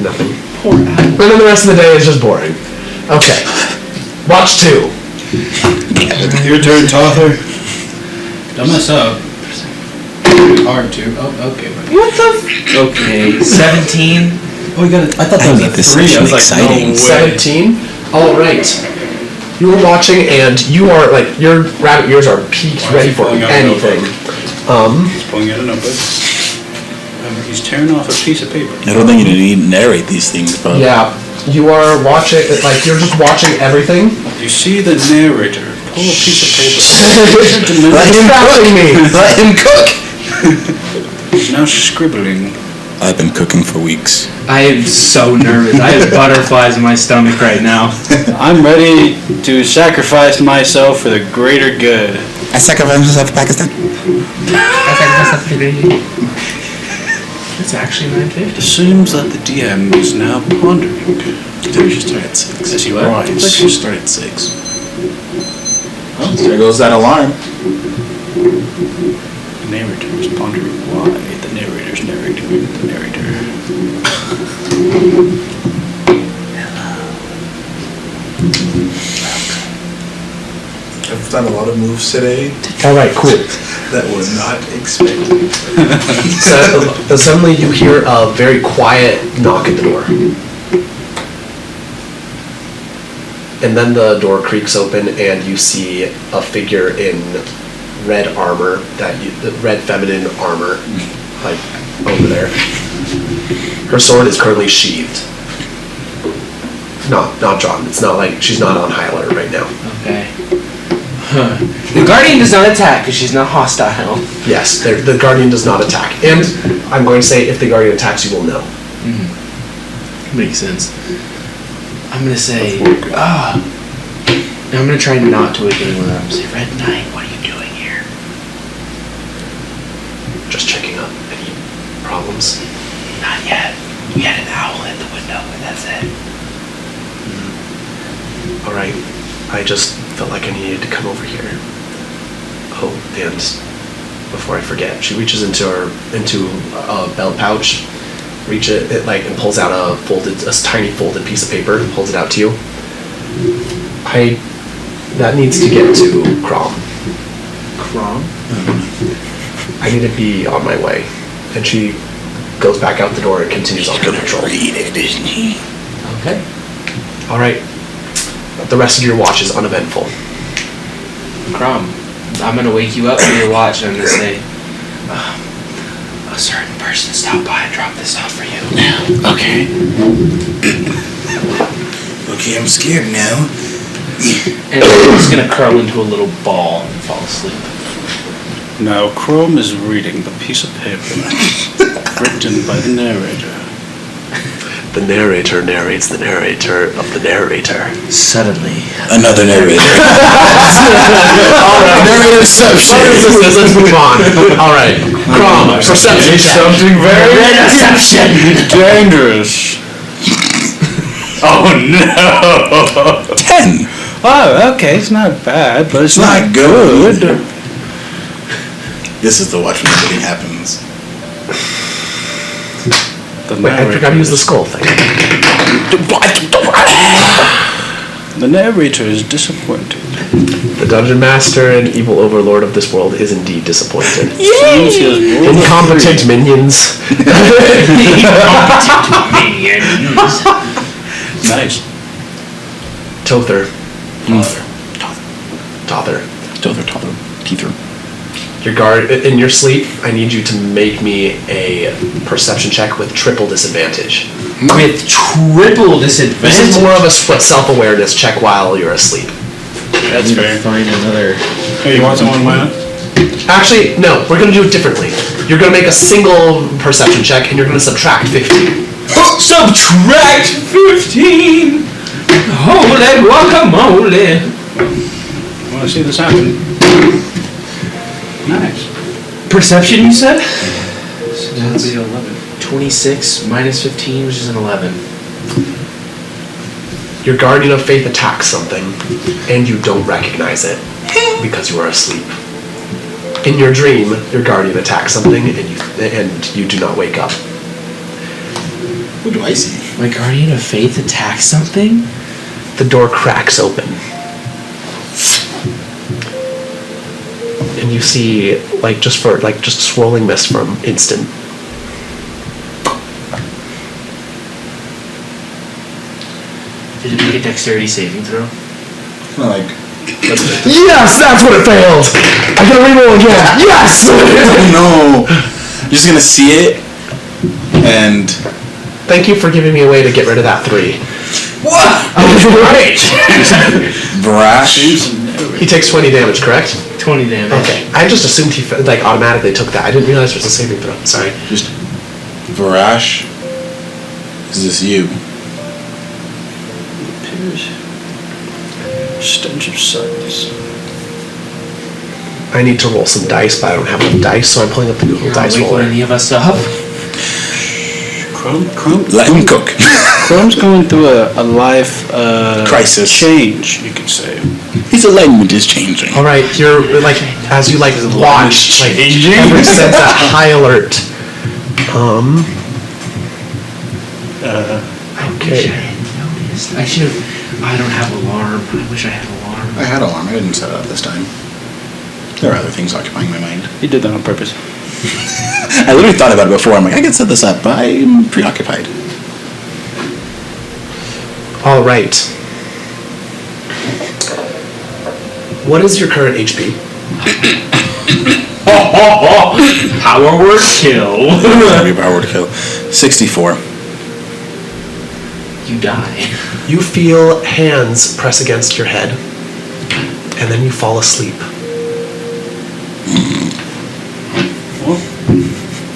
[SPEAKER 4] nothing.
[SPEAKER 2] poor owl.
[SPEAKER 4] And then the rest of the day is just boring. Okay, watch 2.
[SPEAKER 3] Your turn, Tother. Don't mess up. Hard to. Oh, okay.
[SPEAKER 2] What the? Okay, 17.
[SPEAKER 3] Oh, you got it. I thought that was a 3. I was like,
[SPEAKER 1] exciting.
[SPEAKER 3] no way.
[SPEAKER 4] 17. All right. You are watching, and you are your rabbit ears are peaked,
[SPEAKER 3] Why is
[SPEAKER 4] ready
[SPEAKER 3] he
[SPEAKER 4] for
[SPEAKER 3] pulling out a
[SPEAKER 4] anything.
[SPEAKER 3] He's pulling out a notebook. He's tearing off a piece of paper.
[SPEAKER 1] I don't think you need to narrate these things, but
[SPEAKER 4] Yeah, you are watching. You're just watching everything.
[SPEAKER 3] You see the narrator pull a piece of paper.
[SPEAKER 1] let him
[SPEAKER 4] Trapping me.
[SPEAKER 1] Let him cook.
[SPEAKER 3] He's now scribbling.
[SPEAKER 1] I've been cooking for weeks.
[SPEAKER 2] I am so nervous. I have butterflies in my stomach right now.
[SPEAKER 3] I'm ready to sacrifice myself for the greater good.
[SPEAKER 1] I sacrificed myself for Pakistan.
[SPEAKER 2] It's actually 9:50.
[SPEAKER 3] It seems that the DM is now pondering.
[SPEAKER 1] We should start at 6.
[SPEAKER 3] As he
[SPEAKER 1] I
[SPEAKER 3] writes.
[SPEAKER 1] think we should start at 6. Oh, there goes that alarm.
[SPEAKER 3] The narrator is pondering why the narrator's narrating the narrator.
[SPEAKER 1] I've done a lot of moves today
[SPEAKER 4] All right, cool.
[SPEAKER 1] that were not expected.
[SPEAKER 4] So suddenly you hear a very quiet knock at the door. And then the door creaks open and you see a figure in red armor, red feminine armor, over there. Her sword is currently sheathed. Not drawn. It's not she's not on high alert right now.
[SPEAKER 2] Okay. The Guardian does not attack because she's not hostile.
[SPEAKER 4] Yes, the Guardian does not attack. And I'm going to say if the Guardian attacks, you will know.
[SPEAKER 2] Makes sense. I'm gonna say, and I'm gonna try not to wake anyone up. Say, Red Knight, what are you doing here?
[SPEAKER 4] Just checking up. Any problems?
[SPEAKER 2] Not yet. We had an owl at the window, and that's it.
[SPEAKER 4] All right. I just felt like I needed to come over here. Oh, and before I forget, she reaches into a belt pouch, and pulls out a tiny folded piece of paper, and pulls it out to you. That needs to get to Krorm.
[SPEAKER 2] Krorm?
[SPEAKER 4] I need to be on my way. And she goes back out the door and continues on her patrol.
[SPEAKER 6] Read it, isn't he?
[SPEAKER 2] Okay.
[SPEAKER 4] All right. The rest of your watch is uneventful.
[SPEAKER 2] Krorm, I'm gonna wake you up from your watch and I'm gonna say, a certain person stopped by and dropped this off for you.
[SPEAKER 6] Okay. Okay, I'm scared now.
[SPEAKER 2] And I'm just gonna curl into a little ball and fall asleep.
[SPEAKER 3] Now, Krorm is reading the piece of paper written by the narrator.
[SPEAKER 4] The narrator narrates the narrator of the narrator.
[SPEAKER 5] Suddenly,
[SPEAKER 6] Another narrator. Narratorception.
[SPEAKER 4] Let's move on. All right. Krorm, perception check.
[SPEAKER 3] Something very dangerous. Oh no!
[SPEAKER 6] 10.
[SPEAKER 3] Oh, okay, it's not bad, but it's
[SPEAKER 6] Not good. This is the watch when everything happens.
[SPEAKER 4] Wait, I forgot to use the skull thing.
[SPEAKER 3] The narrator is disappointed.
[SPEAKER 4] The dungeon master and evil overlord of this world is indeed disappointed.
[SPEAKER 3] Seems he has rolled a
[SPEAKER 4] Incompetent
[SPEAKER 3] three.
[SPEAKER 4] minions.
[SPEAKER 3] Nice.
[SPEAKER 4] Tother. Tother.
[SPEAKER 6] Teether.
[SPEAKER 4] Your guard in your sleep. I need you to make me a perception check with triple disadvantage.
[SPEAKER 2] With triple disadvantage?
[SPEAKER 4] This is more of a self-awareness check while you're asleep.
[SPEAKER 3] That's fair.
[SPEAKER 5] find another.
[SPEAKER 3] Hey, you want someone mine?
[SPEAKER 4] Actually, no. We're gonna do it differently. You're gonna make a single perception check, and you're gonna subtract 15.
[SPEAKER 2] Subtract 15! Holy guacamole!
[SPEAKER 3] Want to see this happen? Nice.
[SPEAKER 2] Perception, you said? So that'll be 11. 26 minus 15, which is an 11.
[SPEAKER 4] Your guardian of faith attacks something, and you don't recognize it because you are asleep. In your dream, your guardian attacks something, and you do not wake up.
[SPEAKER 6] What do I see?
[SPEAKER 2] My guardian of faith attacks something?
[SPEAKER 4] The door cracks open, and you see just swirling mist for an instant.
[SPEAKER 2] Did it make a dexterity saving throw?
[SPEAKER 6] Kind of like.
[SPEAKER 4] Yes, that's what it failed. I gotta reroll again. Yes.
[SPEAKER 6] No. You're just gonna see it, and.
[SPEAKER 4] Thank you for giving me a way to get rid of that 3.
[SPEAKER 6] What?
[SPEAKER 4] Great.
[SPEAKER 6] Brash.
[SPEAKER 4] He takes 20 damage, correct?
[SPEAKER 2] 20 damage.
[SPEAKER 4] Okay. I just assumed he automatically took that. I didn't realize it was a saving throw. Sorry.
[SPEAKER 6] Just. Varash. Is this you?
[SPEAKER 3] Stench of suds.
[SPEAKER 4] I need to roll some dice, but I don't have enough dice, so I'm pulling up the Google
[SPEAKER 2] You're
[SPEAKER 4] Dice
[SPEAKER 2] not waking
[SPEAKER 4] roller.
[SPEAKER 2] any of us up?
[SPEAKER 3] Krorm?
[SPEAKER 6] Let him cook.
[SPEAKER 3] Krorm's going through a life
[SPEAKER 6] Crisis.
[SPEAKER 3] change, you could say.
[SPEAKER 6] His alignment is changing.
[SPEAKER 4] All right, you're as you watch,
[SPEAKER 3] changing?
[SPEAKER 4] every set that high alert.
[SPEAKER 2] I wish I
[SPEAKER 4] Okay.
[SPEAKER 2] had noticed. I should have. I don't have alarm. I wish I had alarm.
[SPEAKER 6] I had alarm. I didn't set it up this time. There are other things occupying my mind.
[SPEAKER 3] He did that on purpose.
[SPEAKER 6] I literally thought about it before. I'm like, I could set this up, but I'm preoccupied.
[SPEAKER 4] All right. What is your current HP?
[SPEAKER 2] Power word kill.
[SPEAKER 6] Every power to kill. 64.
[SPEAKER 2] You die.
[SPEAKER 4] You feel hands press against your head, and then you fall asleep.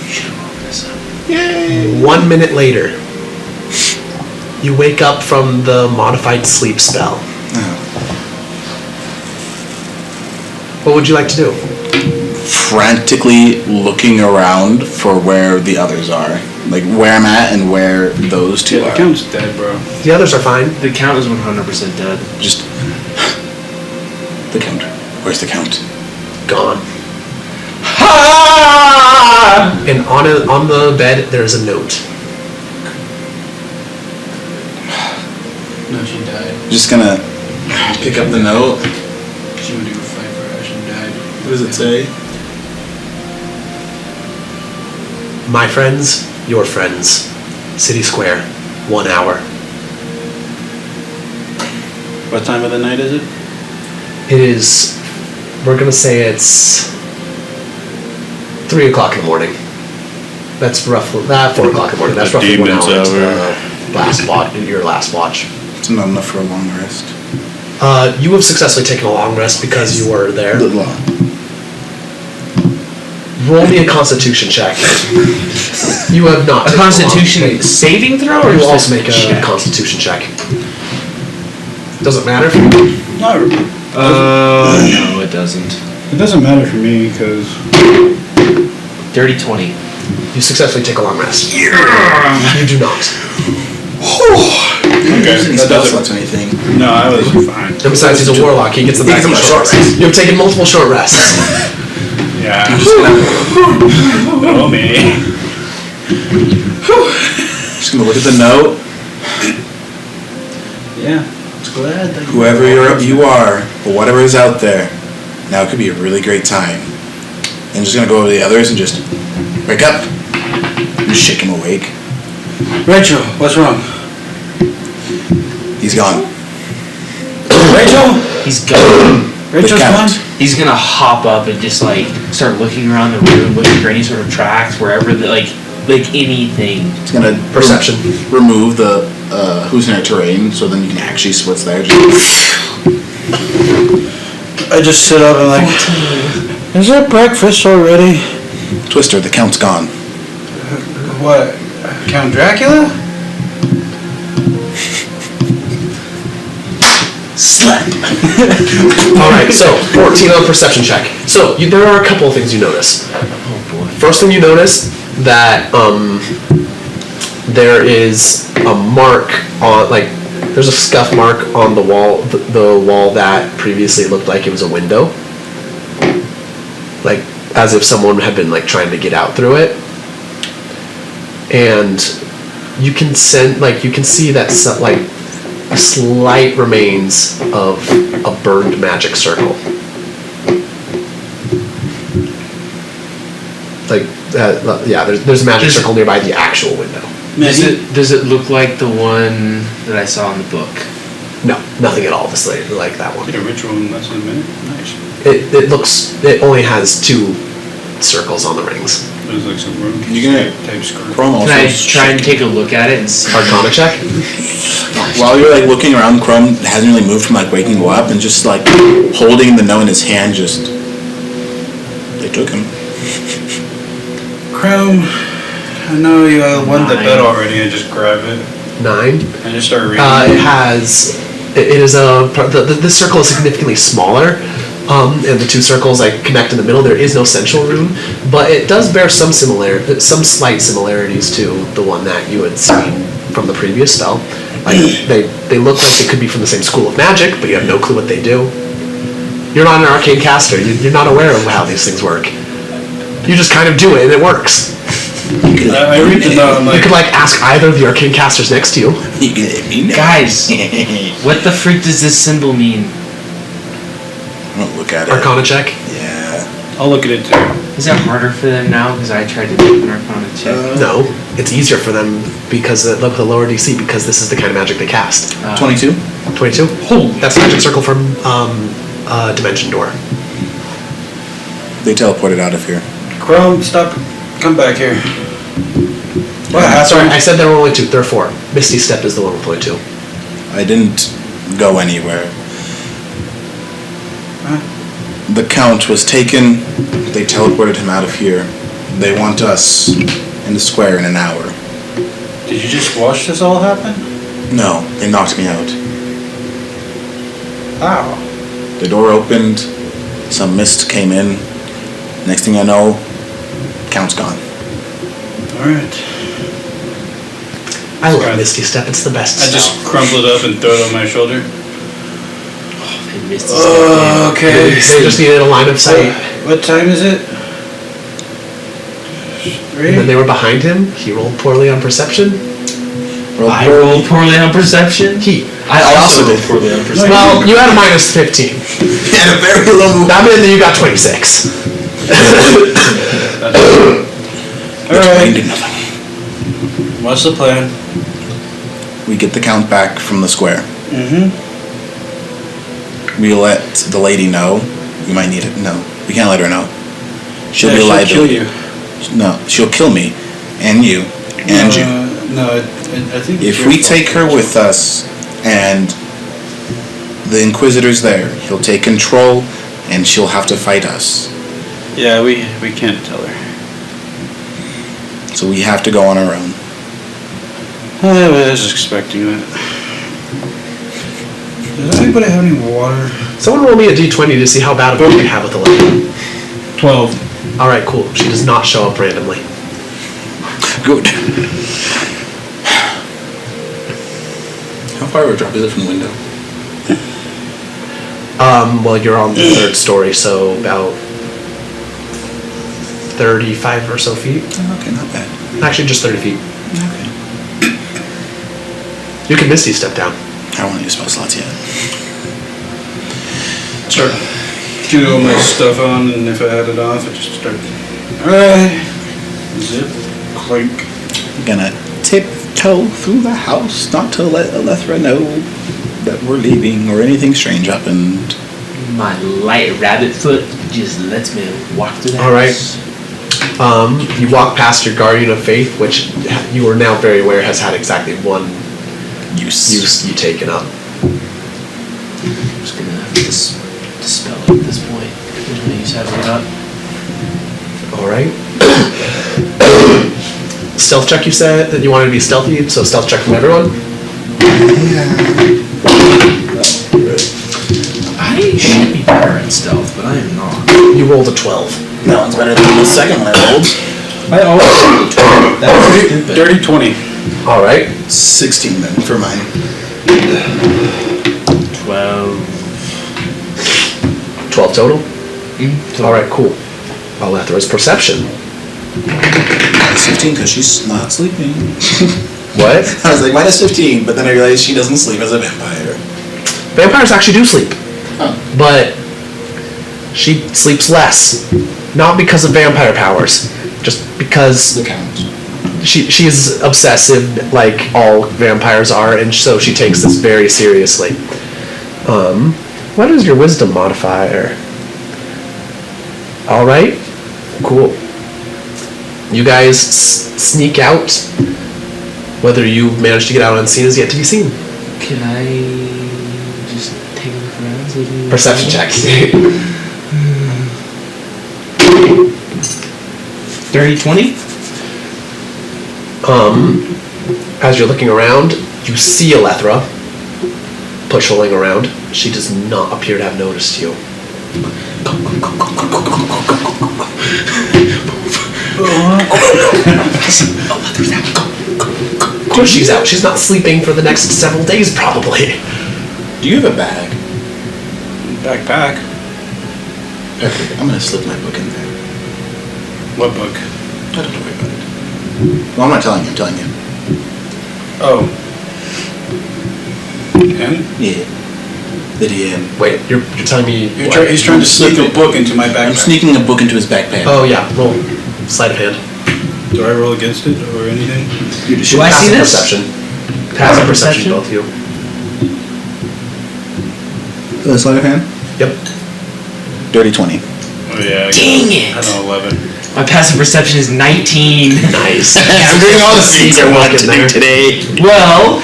[SPEAKER 2] Should have woken us up.
[SPEAKER 6] Yay!
[SPEAKER 4] 1 minute later, You wake up from the modified sleep spell. What would you like to do?
[SPEAKER 6] Frantically looking around for where the others are. Like where I'm at and where those two
[SPEAKER 3] The
[SPEAKER 6] are.
[SPEAKER 3] Count's dead, bro.
[SPEAKER 4] The others are fine.
[SPEAKER 2] The Count is 100% dead.
[SPEAKER 6] Just the Count. Where's the Count?
[SPEAKER 4] Gone. And on the bed, there's a note.
[SPEAKER 3] No, she died.
[SPEAKER 6] Just gonna pick up the note.
[SPEAKER 3] She went to go fight for us and died.
[SPEAKER 6] What does it say?
[SPEAKER 4] My friends, your friends. City Square, 1 hour.
[SPEAKER 3] What time of the night is it?
[SPEAKER 4] It is, we're gonna say it's 3 o'clock in the morning. That's roughly, 4 o'clock in the morning. That's
[SPEAKER 3] The
[SPEAKER 4] roughly 1 hour
[SPEAKER 3] demon's
[SPEAKER 4] into
[SPEAKER 3] hour.
[SPEAKER 4] the last watch, into your last watch.
[SPEAKER 6] It's not enough for a long rest.
[SPEAKER 4] You have successfully taken a long rest because you were there.
[SPEAKER 6] The long.
[SPEAKER 4] Roll me a Constitution check. You have not.
[SPEAKER 2] A
[SPEAKER 4] taken
[SPEAKER 2] Constitution
[SPEAKER 4] long-
[SPEAKER 2] saving throw, or
[SPEAKER 4] You
[SPEAKER 2] just
[SPEAKER 4] also make a
[SPEAKER 2] check?
[SPEAKER 4] Constitution check. Doesn't matter if you.
[SPEAKER 3] No,
[SPEAKER 2] No, it doesn't.
[SPEAKER 3] it doesn't matter for me because
[SPEAKER 2] Dirty 20.
[SPEAKER 4] You successfully take a long rest. You do not.
[SPEAKER 3] okay,
[SPEAKER 6] Any
[SPEAKER 3] that
[SPEAKER 6] spell
[SPEAKER 3] doesn't.
[SPEAKER 6] slots or anything.
[SPEAKER 3] No, I was fine.
[SPEAKER 4] And besides, he's a warlock. He gets the
[SPEAKER 6] He
[SPEAKER 4] back
[SPEAKER 6] gets
[SPEAKER 4] of
[SPEAKER 6] a
[SPEAKER 4] short
[SPEAKER 6] short
[SPEAKER 4] rest. You have taken multiple short rests.
[SPEAKER 3] Yeah.
[SPEAKER 6] Just gonna,
[SPEAKER 3] Oh me.
[SPEAKER 6] just gonna look at the note.
[SPEAKER 3] Yeah. It's glad that
[SPEAKER 6] Whoever you are, or whatever is out there, now could be a really great time. And just gonna go over to the others and just wake up. And shake him awake.
[SPEAKER 3] Rachel, what's wrong?
[SPEAKER 6] He's gone.
[SPEAKER 3] Rachel?
[SPEAKER 2] He's gone.
[SPEAKER 3] Rachel's
[SPEAKER 6] The
[SPEAKER 3] gone?
[SPEAKER 6] Count.
[SPEAKER 2] He's gonna hop up and just like start looking around the room, looking for any sort of tracks, wherever the like anything.
[SPEAKER 6] He's gonna
[SPEAKER 4] Perception.
[SPEAKER 6] remove the who's in our terrain, so then you can actually see what's there. Just,
[SPEAKER 3] I just sit up and like, is it breakfast already?
[SPEAKER 6] Twister, the Count's gone.
[SPEAKER 3] What? Count Dracula?
[SPEAKER 6] Slap.
[SPEAKER 4] Alright, so 14 on perception check. So there are a couple of things you notice.
[SPEAKER 2] Oh boy.
[SPEAKER 4] First thing you notice that there is a mark on, like, there's a scuff mark on the wall, the wall that previously looked like it was a window, like as if someone had been like trying to get out through it. And you can see that like slight remains of a burned magic circle. Like, yeah, there's a magic circle nearby the actual window.
[SPEAKER 2] Does it look like the one that I saw in the book?
[SPEAKER 4] No, nothing at all just like that one.
[SPEAKER 3] Did a ritual in less than a minute? Nice.
[SPEAKER 4] It only has 2 circles on the rings.
[SPEAKER 3] There's like some room.
[SPEAKER 6] You gonna
[SPEAKER 3] type screw.
[SPEAKER 6] Chrome also.
[SPEAKER 2] Can I try and take a look at it and see?
[SPEAKER 4] Arcana check?
[SPEAKER 6] While you're like looking around, Chrome hasn't really moved from like waking you up and just like holding the note in his hand. Just they took him.
[SPEAKER 3] Chrome, I know you won the
[SPEAKER 2] 9.
[SPEAKER 3] bed already. I just grab it.
[SPEAKER 4] 9.
[SPEAKER 3] I just start reading.
[SPEAKER 4] This circle is significantly smaller, and the 2 circles like connect in the middle. There is no central room, but it does bear some slight similarities to the one that you had seen from the previous spell. Like they look like they could be from the same school of magic, but you have no clue what they do. You're not an arcane caster. You're not aware of how these things work. You just kind of do it, and it works.
[SPEAKER 3] I read the note. I'm
[SPEAKER 4] You
[SPEAKER 3] like,
[SPEAKER 4] could like ask either of the arcane casters next to you.
[SPEAKER 6] You can let me know.
[SPEAKER 2] Guys, what the freak does this symbol mean?
[SPEAKER 6] Don't look at it.
[SPEAKER 4] Arcana check.
[SPEAKER 6] Yeah.
[SPEAKER 3] I'll look at it too.
[SPEAKER 2] Is that harder for them now? Because I tried to do an Arcana check.
[SPEAKER 4] No, it's easier for them because with a lower DC because this is the kind of magic they cast.
[SPEAKER 6] 22.
[SPEAKER 4] 22.
[SPEAKER 2] Holy.
[SPEAKER 4] That's magic circle from Dimension Door.
[SPEAKER 6] They teleported out of here.
[SPEAKER 3] Chrome, stop. Come back here. What happened?
[SPEAKER 4] Sorry, I said there were only 2. There are 4. Misty Step is the one with only 2.
[SPEAKER 6] I didn't go anywhere.
[SPEAKER 3] Huh?
[SPEAKER 6] The Count was taken. They teleported him out of here. They want us in the square in an hour.
[SPEAKER 3] Did you just watch this all happen?
[SPEAKER 1] No, they knocked me out.
[SPEAKER 3] Ow.
[SPEAKER 1] The door opened, some mist came in. Next thing I know, Count's gone.
[SPEAKER 3] Alright.
[SPEAKER 4] I love Misty Step. It's the best
[SPEAKER 3] I
[SPEAKER 4] spell.
[SPEAKER 3] just crumple it up and throw it on my shoulder.
[SPEAKER 2] They missed his step.
[SPEAKER 3] Okay.
[SPEAKER 4] They just needed a line of sight.
[SPEAKER 3] What time is it?
[SPEAKER 4] And then they were behind him. He rolled poorly on perception.
[SPEAKER 2] I rolled poorly on perception.
[SPEAKER 1] I also did.
[SPEAKER 2] poorly on perception.
[SPEAKER 4] Well, you had a minus 15.
[SPEAKER 1] And a very low.
[SPEAKER 4] That meant that you got 26.
[SPEAKER 1] Alright. Did nothing.
[SPEAKER 3] What's the plan?
[SPEAKER 1] We get the Count back from the square.
[SPEAKER 3] Mm-hmm.
[SPEAKER 1] We let the lady know. We might need it. No, we can't let her know. She'll be a
[SPEAKER 3] She'll
[SPEAKER 1] liability.
[SPEAKER 3] kill you.
[SPEAKER 1] No, she'll kill me, and you, and you.
[SPEAKER 3] No, I think
[SPEAKER 1] If we take her with us, and the Inquisitor's there, he'll take control, and she'll have to fight us.
[SPEAKER 3] Yeah, we can't tell her.
[SPEAKER 1] So we have to go on our own.
[SPEAKER 3] I was expecting that. Does anybody have any water?
[SPEAKER 4] Someone roll me a d20 to see how bad of a you have with 11.
[SPEAKER 3] 12.
[SPEAKER 4] Alright, cool. She does not show up randomly.
[SPEAKER 1] Good. How far of a drop is it from the window?
[SPEAKER 4] Well, you're on the third story, so about 35 or so feet.
[SPEAKER 1] Okay, not bad.
[SPEAKER 4] Actually, just 30 feet.
[SPEAKER 1] Okay.
[SPEAKER 4] You can Misty Step down.
[SPEAKER 1] I don't want to use spell slots yet.
[SPEAKER 3] Start getting all my stuff on, and if I had it off, I just start. Alright. Zip. Clink.
[SPEAKER 1] I'm gonna tiptoe through the house, not to let Alethra know that we're leaving or anything strange happened.
[SPEAKER 2] My light rabbit foot just lets me walk through that.
[SPEAKER 4] All right.
[SPEAKER 2] house.
[SPEAKER 4] You walk past your Guardian of Faith, which you are now very aware has had exactly one use you taken up.
[SPEAKER 2] I'm just gonna have to dispel it at this point. There's no use having it up.
[SPEAKER 4] Alright. Stealth check, you said that you wanted to be stealthy, so stealth check from everyone.
[SPEAKER 2] I should be better at stealth, but I am not.
[SPEAKER 4] You rolled a 12.
[SPEAKER 1] That one's better than the second one I rolled.
[SPEAKER 2] I always roll a 12. That's stupid.
[SPEAKER 3] Dirty 20.
[SPEAKER 4] Alright.
[SPEAKER 1] 16 then for mine.
[SPEAKER 2] 12.
[SPEAKER 4] 12 total? Alright, cool. Alethra's perception.
[SPEAKER 1] 15 because she's not sleeping.
[SPEAKER 4] What?
[SPEAKER 1] I was like, minus 15, but then I realized she doesn't sleep as a vampire.
[SPEAKER 4] Vampires actually do sleep.
[SPEAKER 1] Oh.
[SPEAKER 4] But she sleeps less. Not because of vampire powers. Just because
[SPEAKER 1] The Count.
[SPEAKER 4] she is obsessive like all vampires are, and so she takes this very seriously. What is your wisdom modifier? Alright, cool. You guys sneak out. Whether you manage to get out unseen is yet to be seen.
[SPEAKER 2] Can I just take a look around? See if anything-
[SPEAKER 4] Perception check.
[SPEAKER 2] 30, 20?
[SPEAKER 4] As you're looking around, you see Alethra patrolling around. She does not appear to have noticed you. Of course she's out. She's not sleeping for the next several days, probably.
[SPEAKER 1] Do you have a bag?
[SPEAKER 3] Backpack.
[SPEAKER 1] Okay, I'm gonna slip my book in there.
[SPEAKER 3] What book?
[SPEAKER 1] I don't worry about it. Well, I'm not telling you, I'm telling you.
[SPEAKER 3] Oh. Pen?
[SPEAKER 1] Yeah. The DM.
[SPEAKER 4] Wait, you're telling me what?
[SPEAKER 3] He's trying to sneak a book into my backpack.
[SPEAKER 1] I'm sneaking a book into his backpack.
[SPEAKER 4] Oh yeah, roll. Sleight of hand.
[SPEAKER 3] Do I roll against it or anything?
[SPEAKER 2] Do I see
[SPEAKER 4] Passive
[SPEAKER 2] this?
[SPEAKER 4] perception. Passive perception,
[SPEAKER 2] Perception?
[SPEAKER 4] both of you.
[SPEAKER 1] The sleight of hand?
[SPEAKER 4] Yep.
[SPEAKER 1] Dirty 20.
[SPEAKER 3] Oh yeah.
[SPEAKER 2] Dang it!
[SPEAKER 3] I don't know, 11.
[SPEAKER 2] My passive perception is 19.
[SPEAKER 4] Nice.
[SPEAKER 1] I'm doing all the things I want to do today.
[SPEAKER 2] Well,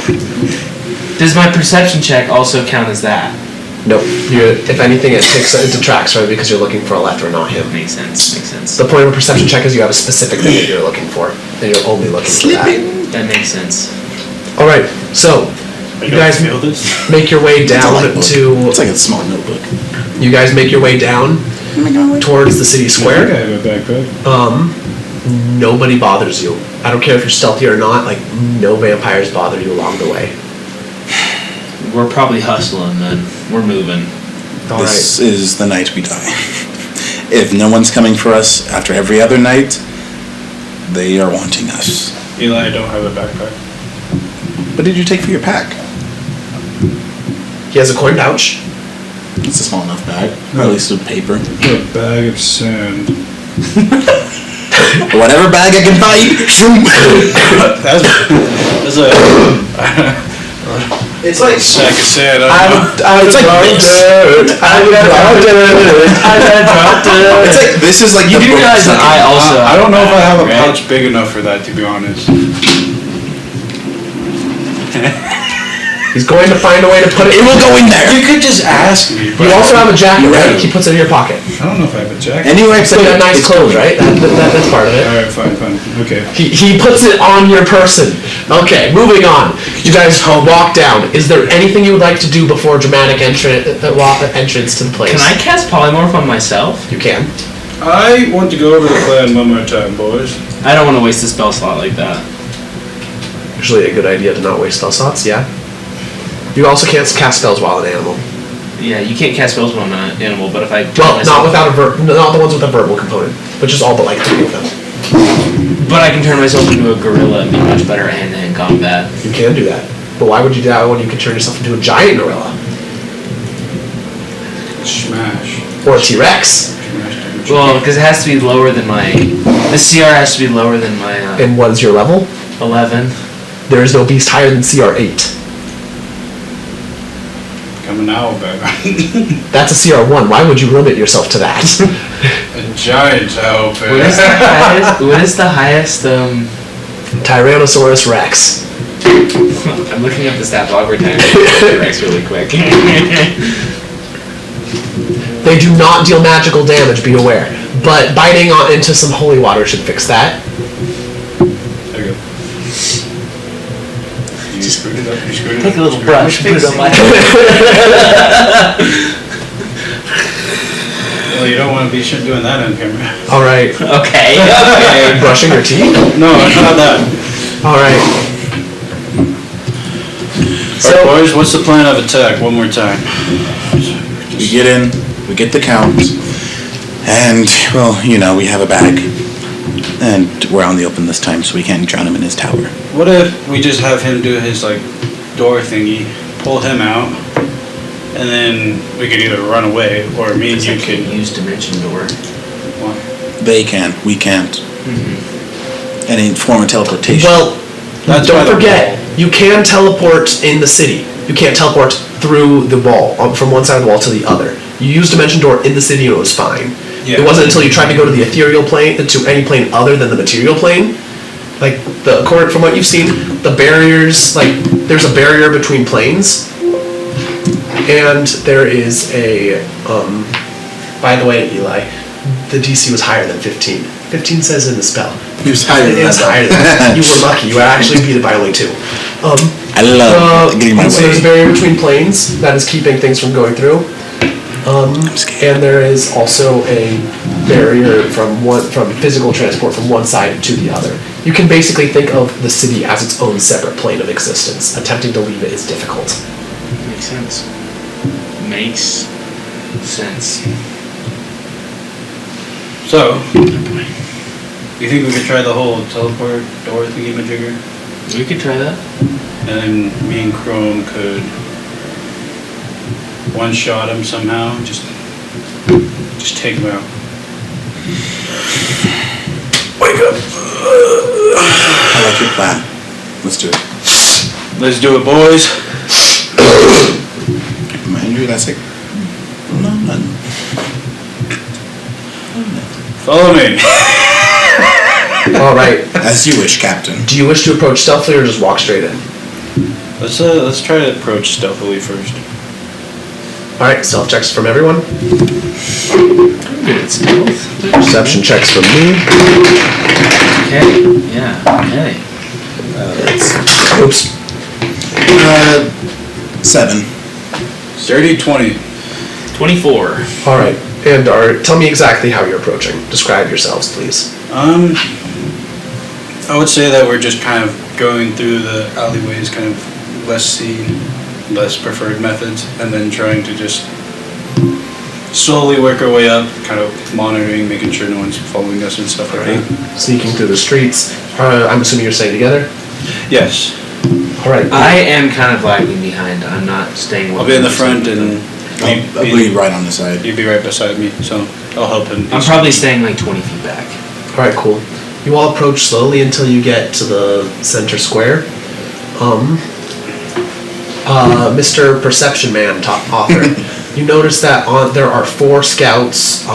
[SPEAKER 2] does my perception check also count as that?
[SPEAKER 4] Nope. If anything, it detracts from it because you're looking for Alethra, not him.
[SPEAKER 2] Makes sense. Makes sense.
[SPEAKER 4] The point of a perception check is you have a specific thing that you're looking for, and you're only looking for that.
[SPEAKER 2] That makes sense.
[SPEAKER 4] All right. So You guys
[SPEAKER 3] feel this?
[SPEAKER 4] make your way
[SPEAKER 6] It's a
[SPEAKER 4] down
[SPEAKER 6] light book.
[SPEAKER 4] to.
[SPEAKER 6] It's like a small notebook.
[SPEAKER 4] You guys make your way down towards the city
[SPEAKER 3] I
[SPEAKER 4] square.
[SPEAKER 3] have a backpack.
[SPEAKER 4] Nobody bothers you. I don't care if you're stealthy or not. Like no vampires bother you along the way.
[SPEAKER 2] We're probably hustling then. We're moving.
[SPEAKER 4] All
[SPEAKER 6] This
[SPEAKER 4] right.
[SPEAKER 6] is the night we die. If no one's coming for us after every other night, they are wanting us.
[SPEAKER 3] Eli, I don't have a backpack.
[SPEAKER 6] What did you take for your pack?
[SPEAKER 4] He has a coin pouch.
[SPEAKER 6] It's a small enough bag. Or at least with paper.
[SPEAKER 3] A bag of sand.
[SPEAKER 6] Whatever bag I can find. Shoom.
[SPEAKER 3] That's a
[SPEAKER 4] It's like
[SPEAKER 3] sack of sand.
[SPEAKER 6] It's like It's like this is like
[SPEAKER 2] You
[SPEAKER 6] the
[SPEAKER 2] do
[SPEAKER 6] book
[SPEAKER 2] realize that I also.
[SPEAKER 3] I don't know if I have a
[SPEAKER 2] right?
[SPEAKER 3] pouch big enough for that, to be honest.
[SPEAKER 4] he's going to find a way to put it.
[SPEAKER 6] It will go in there.
[SPEAKER 3] You could just ask me.
[SPEAKER 4] You also have a jacket, right?
[SPEAKER 6] Yeah.
[SPEAKER 4] He puts it in your pocket.
[SPEAKER 3] I don't know if I have a jacket.
[SPEAKER 6] Anyway,
[SPEAKER 4] So you have nice clothes, right? That's part of it.
[SPEAKER 3] Alright, fine. Okay.
[SPEAKER 4] He puts it on your person. Okay, moving on. You guys walk down. Is there anything you would like to do before dramatic entrance to the place?
[SPEAKER 2] Can I cast polymorph on myself?
[SPEAKER 4] You can.
[SPEAKER 3] I want to go over the plan one more time, boys.
[SPEAKER 2] I don't want to waste a spell slot like that.
[SPEAKER 4] Usually a good idea to not waste spell slots, yeah. You also can't cast spells while an animal.
[SPEAKER 2] Yeah, you can't cast spells on an animal, but if I
[SPEAKER 4] Well, not without not the ones with a verbal component, which is all but like 3 of them.
[SPEAKER 2] But I can turn myself into a gorilla and be much better at hand-to-hand combat.
[SPEAKER 4] You can do that. But why would you do that when you can turn yourself into a giant gorilla?
[SPEAKER 3] Smash.
[SPEAKER 4] Or a T-Rex?
[SPEAKER 3] Smash.
[SPEAKER 2] Well, because it has to be lower than my. The CR has to be lower than my
[SPEAKER 4] And what is your level?
[SPEAKER 2] 11.
[SPEAKER 4] There is no beast higher than CR 8.
[SPEAKER 3] Coming out, baby.
[SPEAKER 4] That's a CR 1. Why would you limit yourself to that?
[SPEAKER 3] A giant help.
[SPEAKER 2] What is the highest? What is the highest?
[SPEAKER 4] Tyrannosaurus Rex.
[SPEAKER 2] I'm looking up the stat log every time. Rex really quick.
[SPEAKER 4] They do not deal magical damage, be aware. But biting on into some holy water should fix that.
[SPEAKER 3] There you go. You screwed it up. You screwed it
[SPEAKER 2] Take
[SPEAKER 3] up.
[SPEAKER 2] a little brush, put it on my.
[SPEAKER 3] Well, you don't want to be doing that on camera.
[SPEAKER 4] Alright.
[SPEAKER 2] Okay. Okay.
[SPEAKER 4] Brushing your teeth?
[SPEAKER 3] No, not that.
[SPEAKER 4] Alright.
[SPEAKER 3] So, boys, what's the plan of attack? One more time.
[SPEAKER 6] We get in, we get the count, and, well, you know, we have a bag. And we're on the open this time, so we can't drown him in his tower.
[SPEAKER 3] What if we just have him do his, like, door thingy, pull him out, and then we could either run away, or me and you could...
[SPEAKER 2] use dimension door.
[SPEAKER 6] They can, we can't. Any form of teleportation.
[SPEAKER 4] Well,
[SPEAKER 3] That's why
[SPEAKER 4] don't
[SPEAKER 3] the
[SPEAKER 4] forget, you can teleport in the city. You can't teleport through the wall, from one side of the wall to the other. You used Dimension Door in the city and it was fine.
[SPEAKER 3] Yeah.
[SPEAKER 4] It wasn't until you tried to go to the ethereal plane, to any plane other than the material plane, like, according from what you've seen, the barriers, like, there's a barrier between planes, and there is a, by the way, Eli, the DC was higher than 15. 15 says in the spell.
[SPEAKER 6] He was higher than
[SPEAKER 4] It is
[SPEAKER 6] that.
[SPEAKER 4] higher than that. You were lucky. You actually beat it by only 2.
[SPEAKER 6] I love getting my
[SPEAKER 4] So there's a
[SPEAKER 6] way.
[SPEAKER 4] barrier between planes that is keeping things from going through.
[SPEAKER 6] I'm scared.
[SPEAKER 4] And there is also a barrier from physical transport from one side to the other. You can basically think of the city as its own separate plane of existence. Attempting to leave it is difficult.
[SPEAKER 2] Makes sense. Makes sense.
[SPEAKER 3] So, you think we could try the whole teleport door thingy-majigger?
[SPEAKER 2] We could try that.
[SPEAKER 3] And then me and Krorm could one-shot him somehow, just take him out.
[SPEAKER 6] Wake up. I like your plan. Let's do it.
[SPEAKER 3] Let's do it, boys.
[SPEAKER 6] Mind you, that's like... No, nothing.
[SPEAKER 3] Follow me.
[SPEAKER 4] All right.
[SPEAKER 6] As you wish, Captain.
[SPEAKER 4] Do you wish to approach stealthily or just walk straight in?
[SPEAKER 3] Let's try to approach stealthily first.
[SPEAKER 4] All right. Stealth checks from everyone.
[SPEAKER 2] Good at stealth.
[SPEAKER 4] Perception checks from me.
[SPEAKER 2] Okay. Yeah. Okay.
[SPEAKER 4] Oops.
[SPEAKER 1] 7.
[SPEAKER 3] Dirty 20.
[SPEAKER 2] 24.
[SPEAKER 4] All right. And tell me exactly how you're approaching. Describe yourselves, please.
[SPEAKER 3] I would say that we're just kind of going through the alleyways, kind of less seen, less preferred methods, and then trying to just slowly work our way up, kind of monitoring, making sure no one's following us and stuff like that.
[SPEAKER 4] Sneaking through the streets. I'm assuming you're staying together?
[SPEAKER 3] Yes.
[SPEAKER 4] All right.
[SPEAKER 2] I am kind of lagging behind. I'm not staying.
[SPEAKER 3] I'll be in the front and
[SPEAKER 1] I'll be right on the side.
[SPEAKER 3] you'll be right beside me, so I'll help him.
[SPEAKER 2] I'm probably staying like 20 feet back.
[SPEAKER 4] All right, cool. You all approach slowly until you get to the center square. Mr. Perception Man, top author, you notice that there are 4 scouts,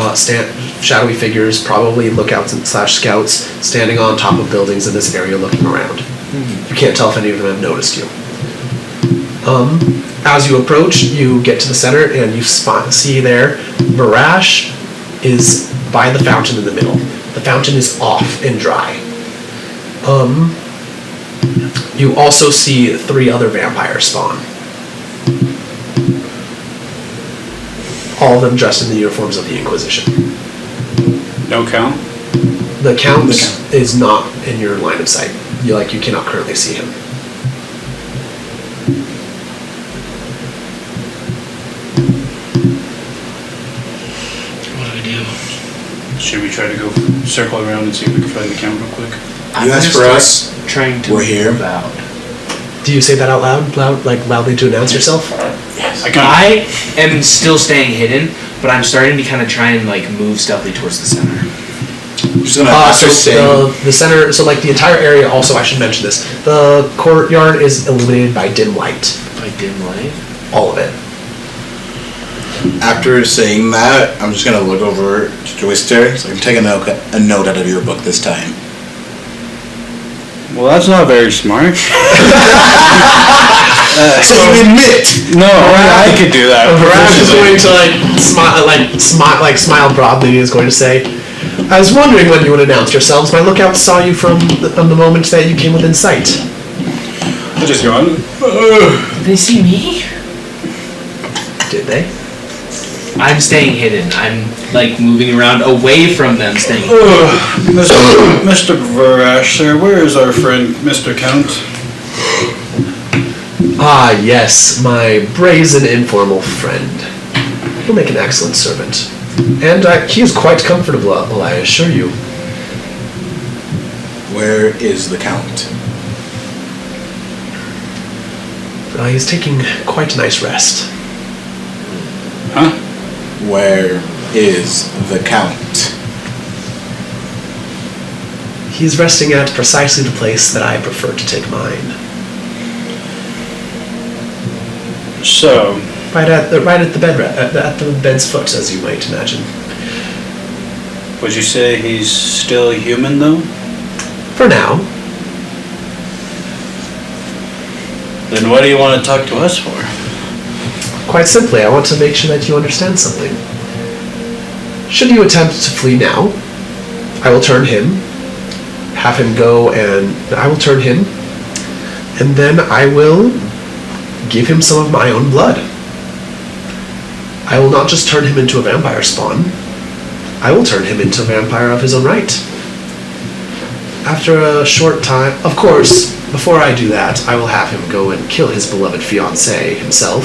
[SPEAKER 4] shadowy figures, probably lookouts and /scouts, standing on top of buildings in this area looking around. You can't tell if any of them have noticed you. As you approach, you get to the center and you see there, Barash is by the fountain in the middle. The fountain is off and dry. You also see 3 other vampires spawn. All of them dressed in the uniforms of the Inquisition.
[SPEAKER 3] No count?
[SPEAKER 4] The Count is not in your line of sight. You cannot currently see him.
[SPEAKER 2] What do I do?
[SPEAKER 3] Should we try to go circle around and see if we can find the count real quick?
[SPEAKER 2] I'm
[SPEAKER 1] You ask
[SPEAKER 2] gonna
[SPEAKER 1] for
[SPEAKER 2] start
[SPEAKER 1] us.
[SPEAKER 2] Trying to
[SPEAKER 1] We're here.
[SPEAKER 2] move out.
[SPEAKER 4] Do you say that out loud? Loudly to announce yourself?
[SPEAKER 1] Yes.
[SPEAKER 2] I am still staying hidden, but I'm starting to kind of try and like move stealthily towards the center.
[SPEAKER 1] I'm just gonna after saying.
[SPEAKER 4] The center, so the entire area, also I should mention this, the courtyard is illuminated by dim light.
[SPEAKER 2] By dim light.
[SPEAKER 4] All of it.
[SPEAKER 1] After saying that, I'm just gonna look over to Twister, so I can take a note out of your book this time.
[SPEAKER 3] Well, that's not very smart.
[SPEAKER 1] So you admit?
[SPEAKER 3] No, I could do that.
[SPEAKER 4] Barash is going to smile broadly and is going to say, I was wondering when you would announce yourselves. My lookout saw you from the moment that you came within sight.
[SPEAKER 3] I just go on.
[SPEAKER 2] Did they see me?
[SPEAKER 4] Did they?
[SPEAKER 2] I'm staying hidden. I'm like moving around away from them, staying.
[SPEAKER 3] Mr. Varash, sir, where is our friend, Mr. Count?
[SPEAKER 4] Ah, yes, my brazen informal friend. He'll make an excellent servant. And he is quite comfortable, I assure you.
[SPEAKER 1] Where is the Count?
[SPEAKER 4] He's taking quite a nice rest.
[SPEAKER 3] Huh?
[SPEAKER 1] Where is the Count?
[SPEAKER 4] He's resting at precisely the place that I prefer to take mine.
[SPEAKER 3] So,
[SPEAKER 4] Right at the bed's foot, as you might imagine.
[SPEAKER 3] would you say he's still human, though?
[SPEAKER 4] For now.
[SPEAKER 3] Then what do you want to talk to us for?
[SPEAKER 4] Quite simply, I want to make sure that you understand something. Should you attempt to flee now, I will turn him, have him go, and I will turn him, and then I will give him some of my own blood. I will not just turn him into a vampire spawn, I will turn him into a vampire of his own right. After a short time, of course, before I do that, I will have him go and kill his beloved fiancée himself,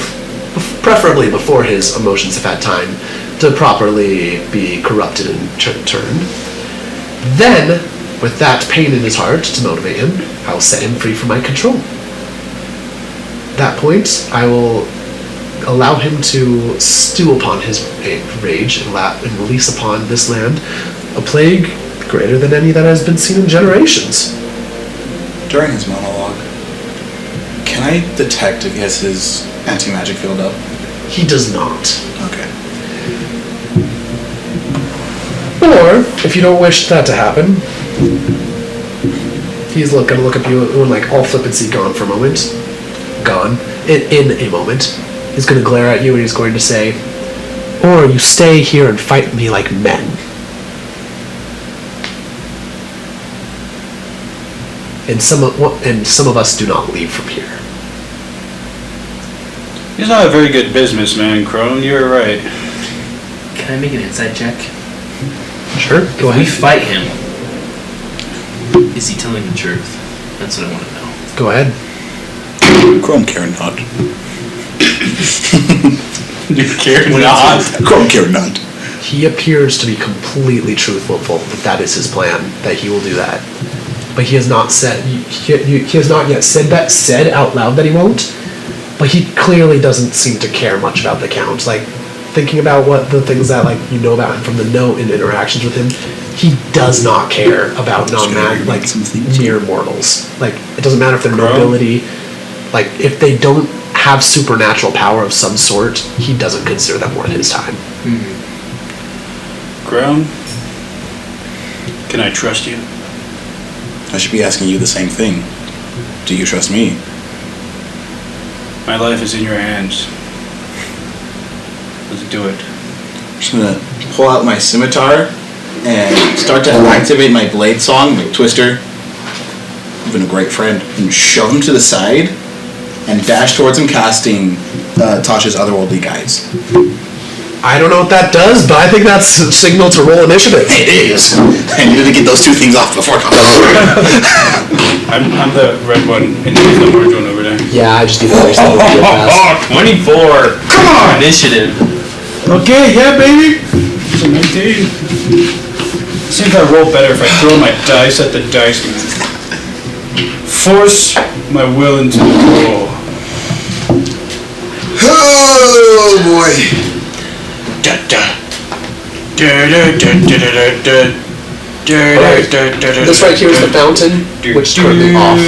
[SPEAKER 4] preferably before his emotions have had time to properly be corrupted and turned. Then, with that pain in his heart to motivate him, I will set him free from my control. At that point, I will allow him to stew upon his rage and release upon this land a plague greater than any that has been seen in generations.
[SPEAKER 1] During his monologue, can I detect if he has his anti-magic field up?
[SPEAKER 4] He does not.
[SPEAKER 1] Okay.
[SPEAKER 4] Or, if you don't wish that to happen, he's going to look at you and all flippancy gone for a moment. Gone. In a moment. He's going to glare at you and he's going to say, or you stay here and fight me like men. And some of us do not leave from here.
[SPEAKER 3] He's not a very good businessman, Krorm. You're right.
[SPEAKER 2] Can I make an insight check?
[SPEAKER 4] Sure, go
[SPEAKER 2] If we
[SPEAKER 4] ahead.
[SPEAKER 2] fight him, is he telling the truth? That's what I want to know.
[SPEAKER 4] Go ahead.
[SPEAKER 6] Chrome care not.
[SPEAKER 3] You care not.
[SPEAKER 6] Chrome care not.
[SPEAKER 4] He appears to be completely truthful that is his plan, that he will do that. But he has not said, he has not yet said out loud that he won't, but he clearly doesn't seem to care much about the count. Like, thinking about what the things that, like, you know about him from the note and interactions with him, he does not care about mere mortals. Like, it doesn't matter if they're nobility, like, if they don't have supernatural power of some sort, he doesn't consider them worth his time.
[SPEAKER 3] Krorm, can I trust you?
[SPEAKER 6] I should be asking you the same thing. Do you trust me?
[SPEAKER 3] My life is in your hands. Let's do it.
[SPEAKER 6] I'm just gonna pull out my scimitar and start to activate my blade song, my twister. I've been a great friend. And shove him to the side and dash towards him, casting Tasha's otherworldly guise.
[SPEAKER 4] I don't know what that does, but I think that's a signal to roll initiative.
[SPEAKER 6] It is. I needed to get those two things off before coming.
[SPEAKER 3] I'm the red one, and he's the orange one over there.
[SPEAKER 4] Yeah, I just need to understand it real fast.
[SPEAKER 2] 24! Come on! Initiative.
[SPEAKER 3] Okay, yeah, baby. It's a 19. Seems I roll better if I throw my dice at the dice and force my will into the roll.
[SPEAKER 6] Oh boy.
[SPEAKER 4] This right here is the fountain, which is currently off.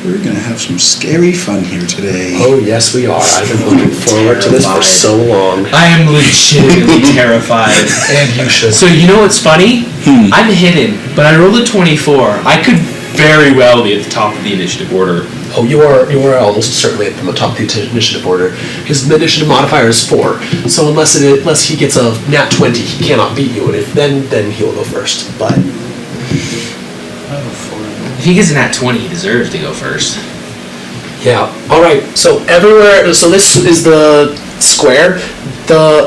[SPEAKER 6] We're gonna have some scary fun here today.
[SPEAKER 4] Oh yes, we are. I've been looking forward to this for so long.
[SPEAKER 2] I am legitimately terrified.
[SPEAKER 4] And you should.
[SPEAKER 2] So you know what's funny? I'm hidden, but I rolled a 24. I could very well be at the top of the initiative order.
[SPEAKER 4] Oh, you are almost certainly at the top of the initiative order. His initiative modifier is 4, so unless he gets a nat 20, he cannot beat you. And if then he'll go first. But
[SPEAKER 2] If he gets a nat 20, he deserves to go first.
[SPEAKER 4] yeah, all right. So everywhere. So this is the square.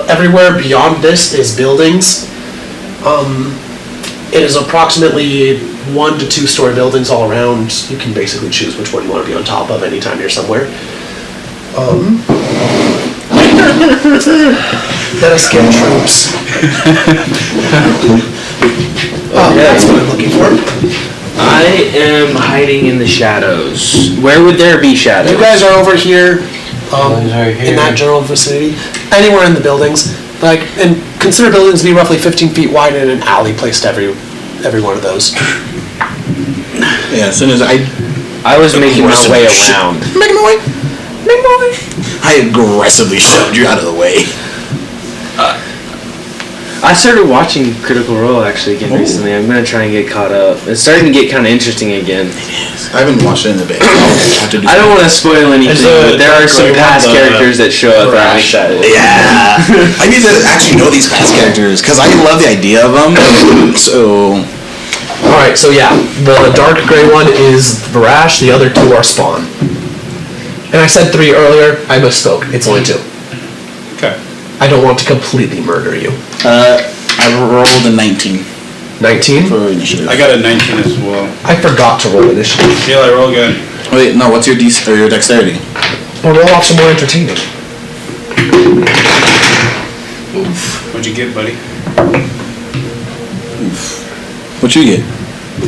[SPEAKER 4] Everywhere beyond this is buildings. It is approximately 1 to 2 story buildings all around. You can basically choose which one you want to be on top of anytime you're somewhere. Let us get troops. That's what I'm looking for.
[SPEAKER 2] I am hiding in the shadows. Where would there be shadows?
[SPEAKER 4] You guys are over here, in that general vicinity. Anywhere in the buildings. Like, and consider buildings to be roughly 15 feet wide and an alley placed every one of those.
[SPEAKER 6] Yeah, as soon as I
[SPEAKER 2] was making my way around.
[SPEAKER 6] Making my way. I aggressively shoved you out of the way.
[SPEAKER 2] I started watching Critical Role actually again recently. I'm gonna try and get caught up. It's starting to get kind of interesting again.
[SPEAKER 6] I haven't watched it in a bit. I
[SPEAKER 2] don't want to spoil anything, but there are some past characters that show up that I'm excited.
[SPEAKER 6] Yeah, I need to actually know these past characters because I love the idea of them. So,
[SPEAKER 4] All right, so yeah, the dark gray one is Varash. The other 2 are Spawn. And I said 3 earlier. I misspoke. It's only 2.
[SPEAKER 3] Okay.
[SPEAKER 4] I don't want to completely murder you.
[SPEAKER 6] I rolled a 19
[SPEAKER 4] 19.
[SPEAKER 6] for initiative.
[SPEAKER 3] I got a 19 as well.
[SPEAKER 4] I forgot to roll initiative.
[SPEAKER 3] Feel I roll again.
[SPEAKER 6] Wait, no. What's your your dexterity?
[SPEAKER 4] Well, roll off some more entertaining.
[SPEAKER 3] What'd you get, buddy?
[SPEAKER 6] What you get?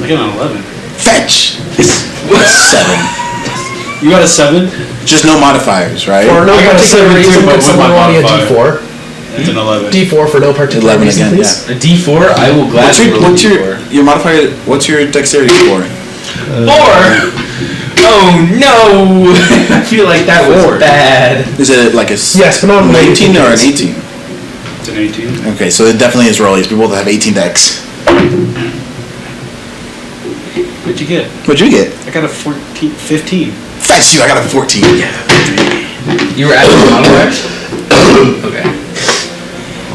[SPEAKER 3] I got an 11.
[SPEAKER 6] Fetch. 7.
[SPEAKER 3] You got a 7?
[SPEAKER 6] Just no modifiers, right?
[SPEAKER 4] For no
[SPEAKER 3] I got a
[SPEAKER 4] particular
[SPEAKER 3] 72,
[SPEAKER 4] reason,
[SPEAKER 3] but
[SPEAKER 4] could
[SPEAKER 3] with
[SPEAKER 4] someone
[SPEAKER 3] my
[SPEAKER 4] roll me a
[SPEAKER 3] modifier.
[SPEAKER 4] D4?
[SPEAKER 3] It's an 11.
[SPEAKER 4] D4 for no particular
[SPEAKER 6] 11
[SPEAKER 4] reason,
[SPEAKER 6] again,
[SPEAKER 4] please.
[SPEAKER 2] A D4, I will gladly roll a
[SPEAKER 6] What's
[SPEAKER 2] D4.
[SPEAKER 6] your modifier? What's your dexterity score?
[SPEAKER 2] 4! Oh no! I feel like that was bad.
[SPEAKER 6] Is it like a
[SPEAKER 4] Yes, but not
[SPEAKER 6] 19 or an 18?
[SPEAKER 3] It's an 18.
[SPEAKER 6] Okay, so it definitely is rollies. We both have 18 dex.
[SPEAKER 3] What'd you get?
[SPEAKER 1] What'd you get?
[SPEAKER 3] I got a 15.
[SPEAKER 1] Thanks you. I got a 14. Yeah.
[SPEAKER 2] You were adding modifiers? Okay.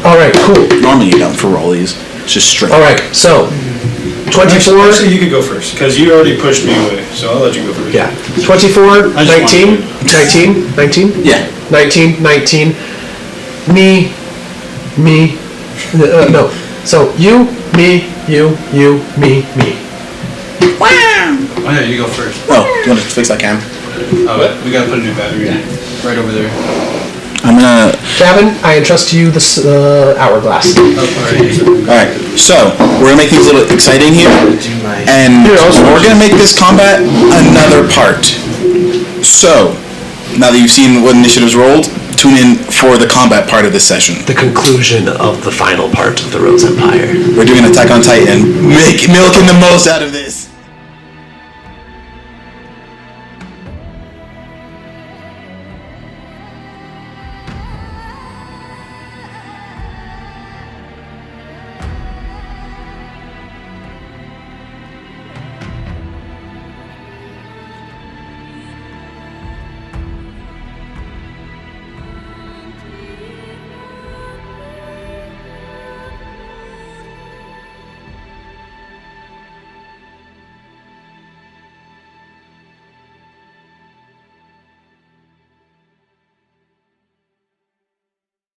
[SPEAKER 4] Alright, cool.
[SPEAKER 1] Normally you don't for rollies. It's just straight.
[SPEAKER 4] Alright, so 24.
[SPEAKER 3] Actually, you could go first, because you already pushed me away, so I'll let you go first.
[SPEAKER 4] Yeah. 24,
[SPEAKER 3] I just
[SPEAKER 4] 19, 19?
[SPEAKER 1] Yeah.
[SPEAKER 4] 19, 19. Me. No. So you, me, me.
[SPEAKER 3] Oh yeah, you go first.
[SPEAKER 1] Oh, you want to fix that cam?
[SPEAKER 3] Oh, we gotta put a new battery in. Right over there.
[SPEAKER 1] I'm gonna.
[SPEAKER 4] Gavin, I entrust to you this hourglass.
[SPEAKER 1] Alright, so we're gonna make things a little exciting here. And we're gonna make this combat another part. So, now that you've seen what initiatives rolled, tune in for the combat part of this session.
[SPEAKER 4] The conclusion of the final part of the Rose Empire.
[SPEAKER 1] We're doing Attack on Titan, milking the most out of this.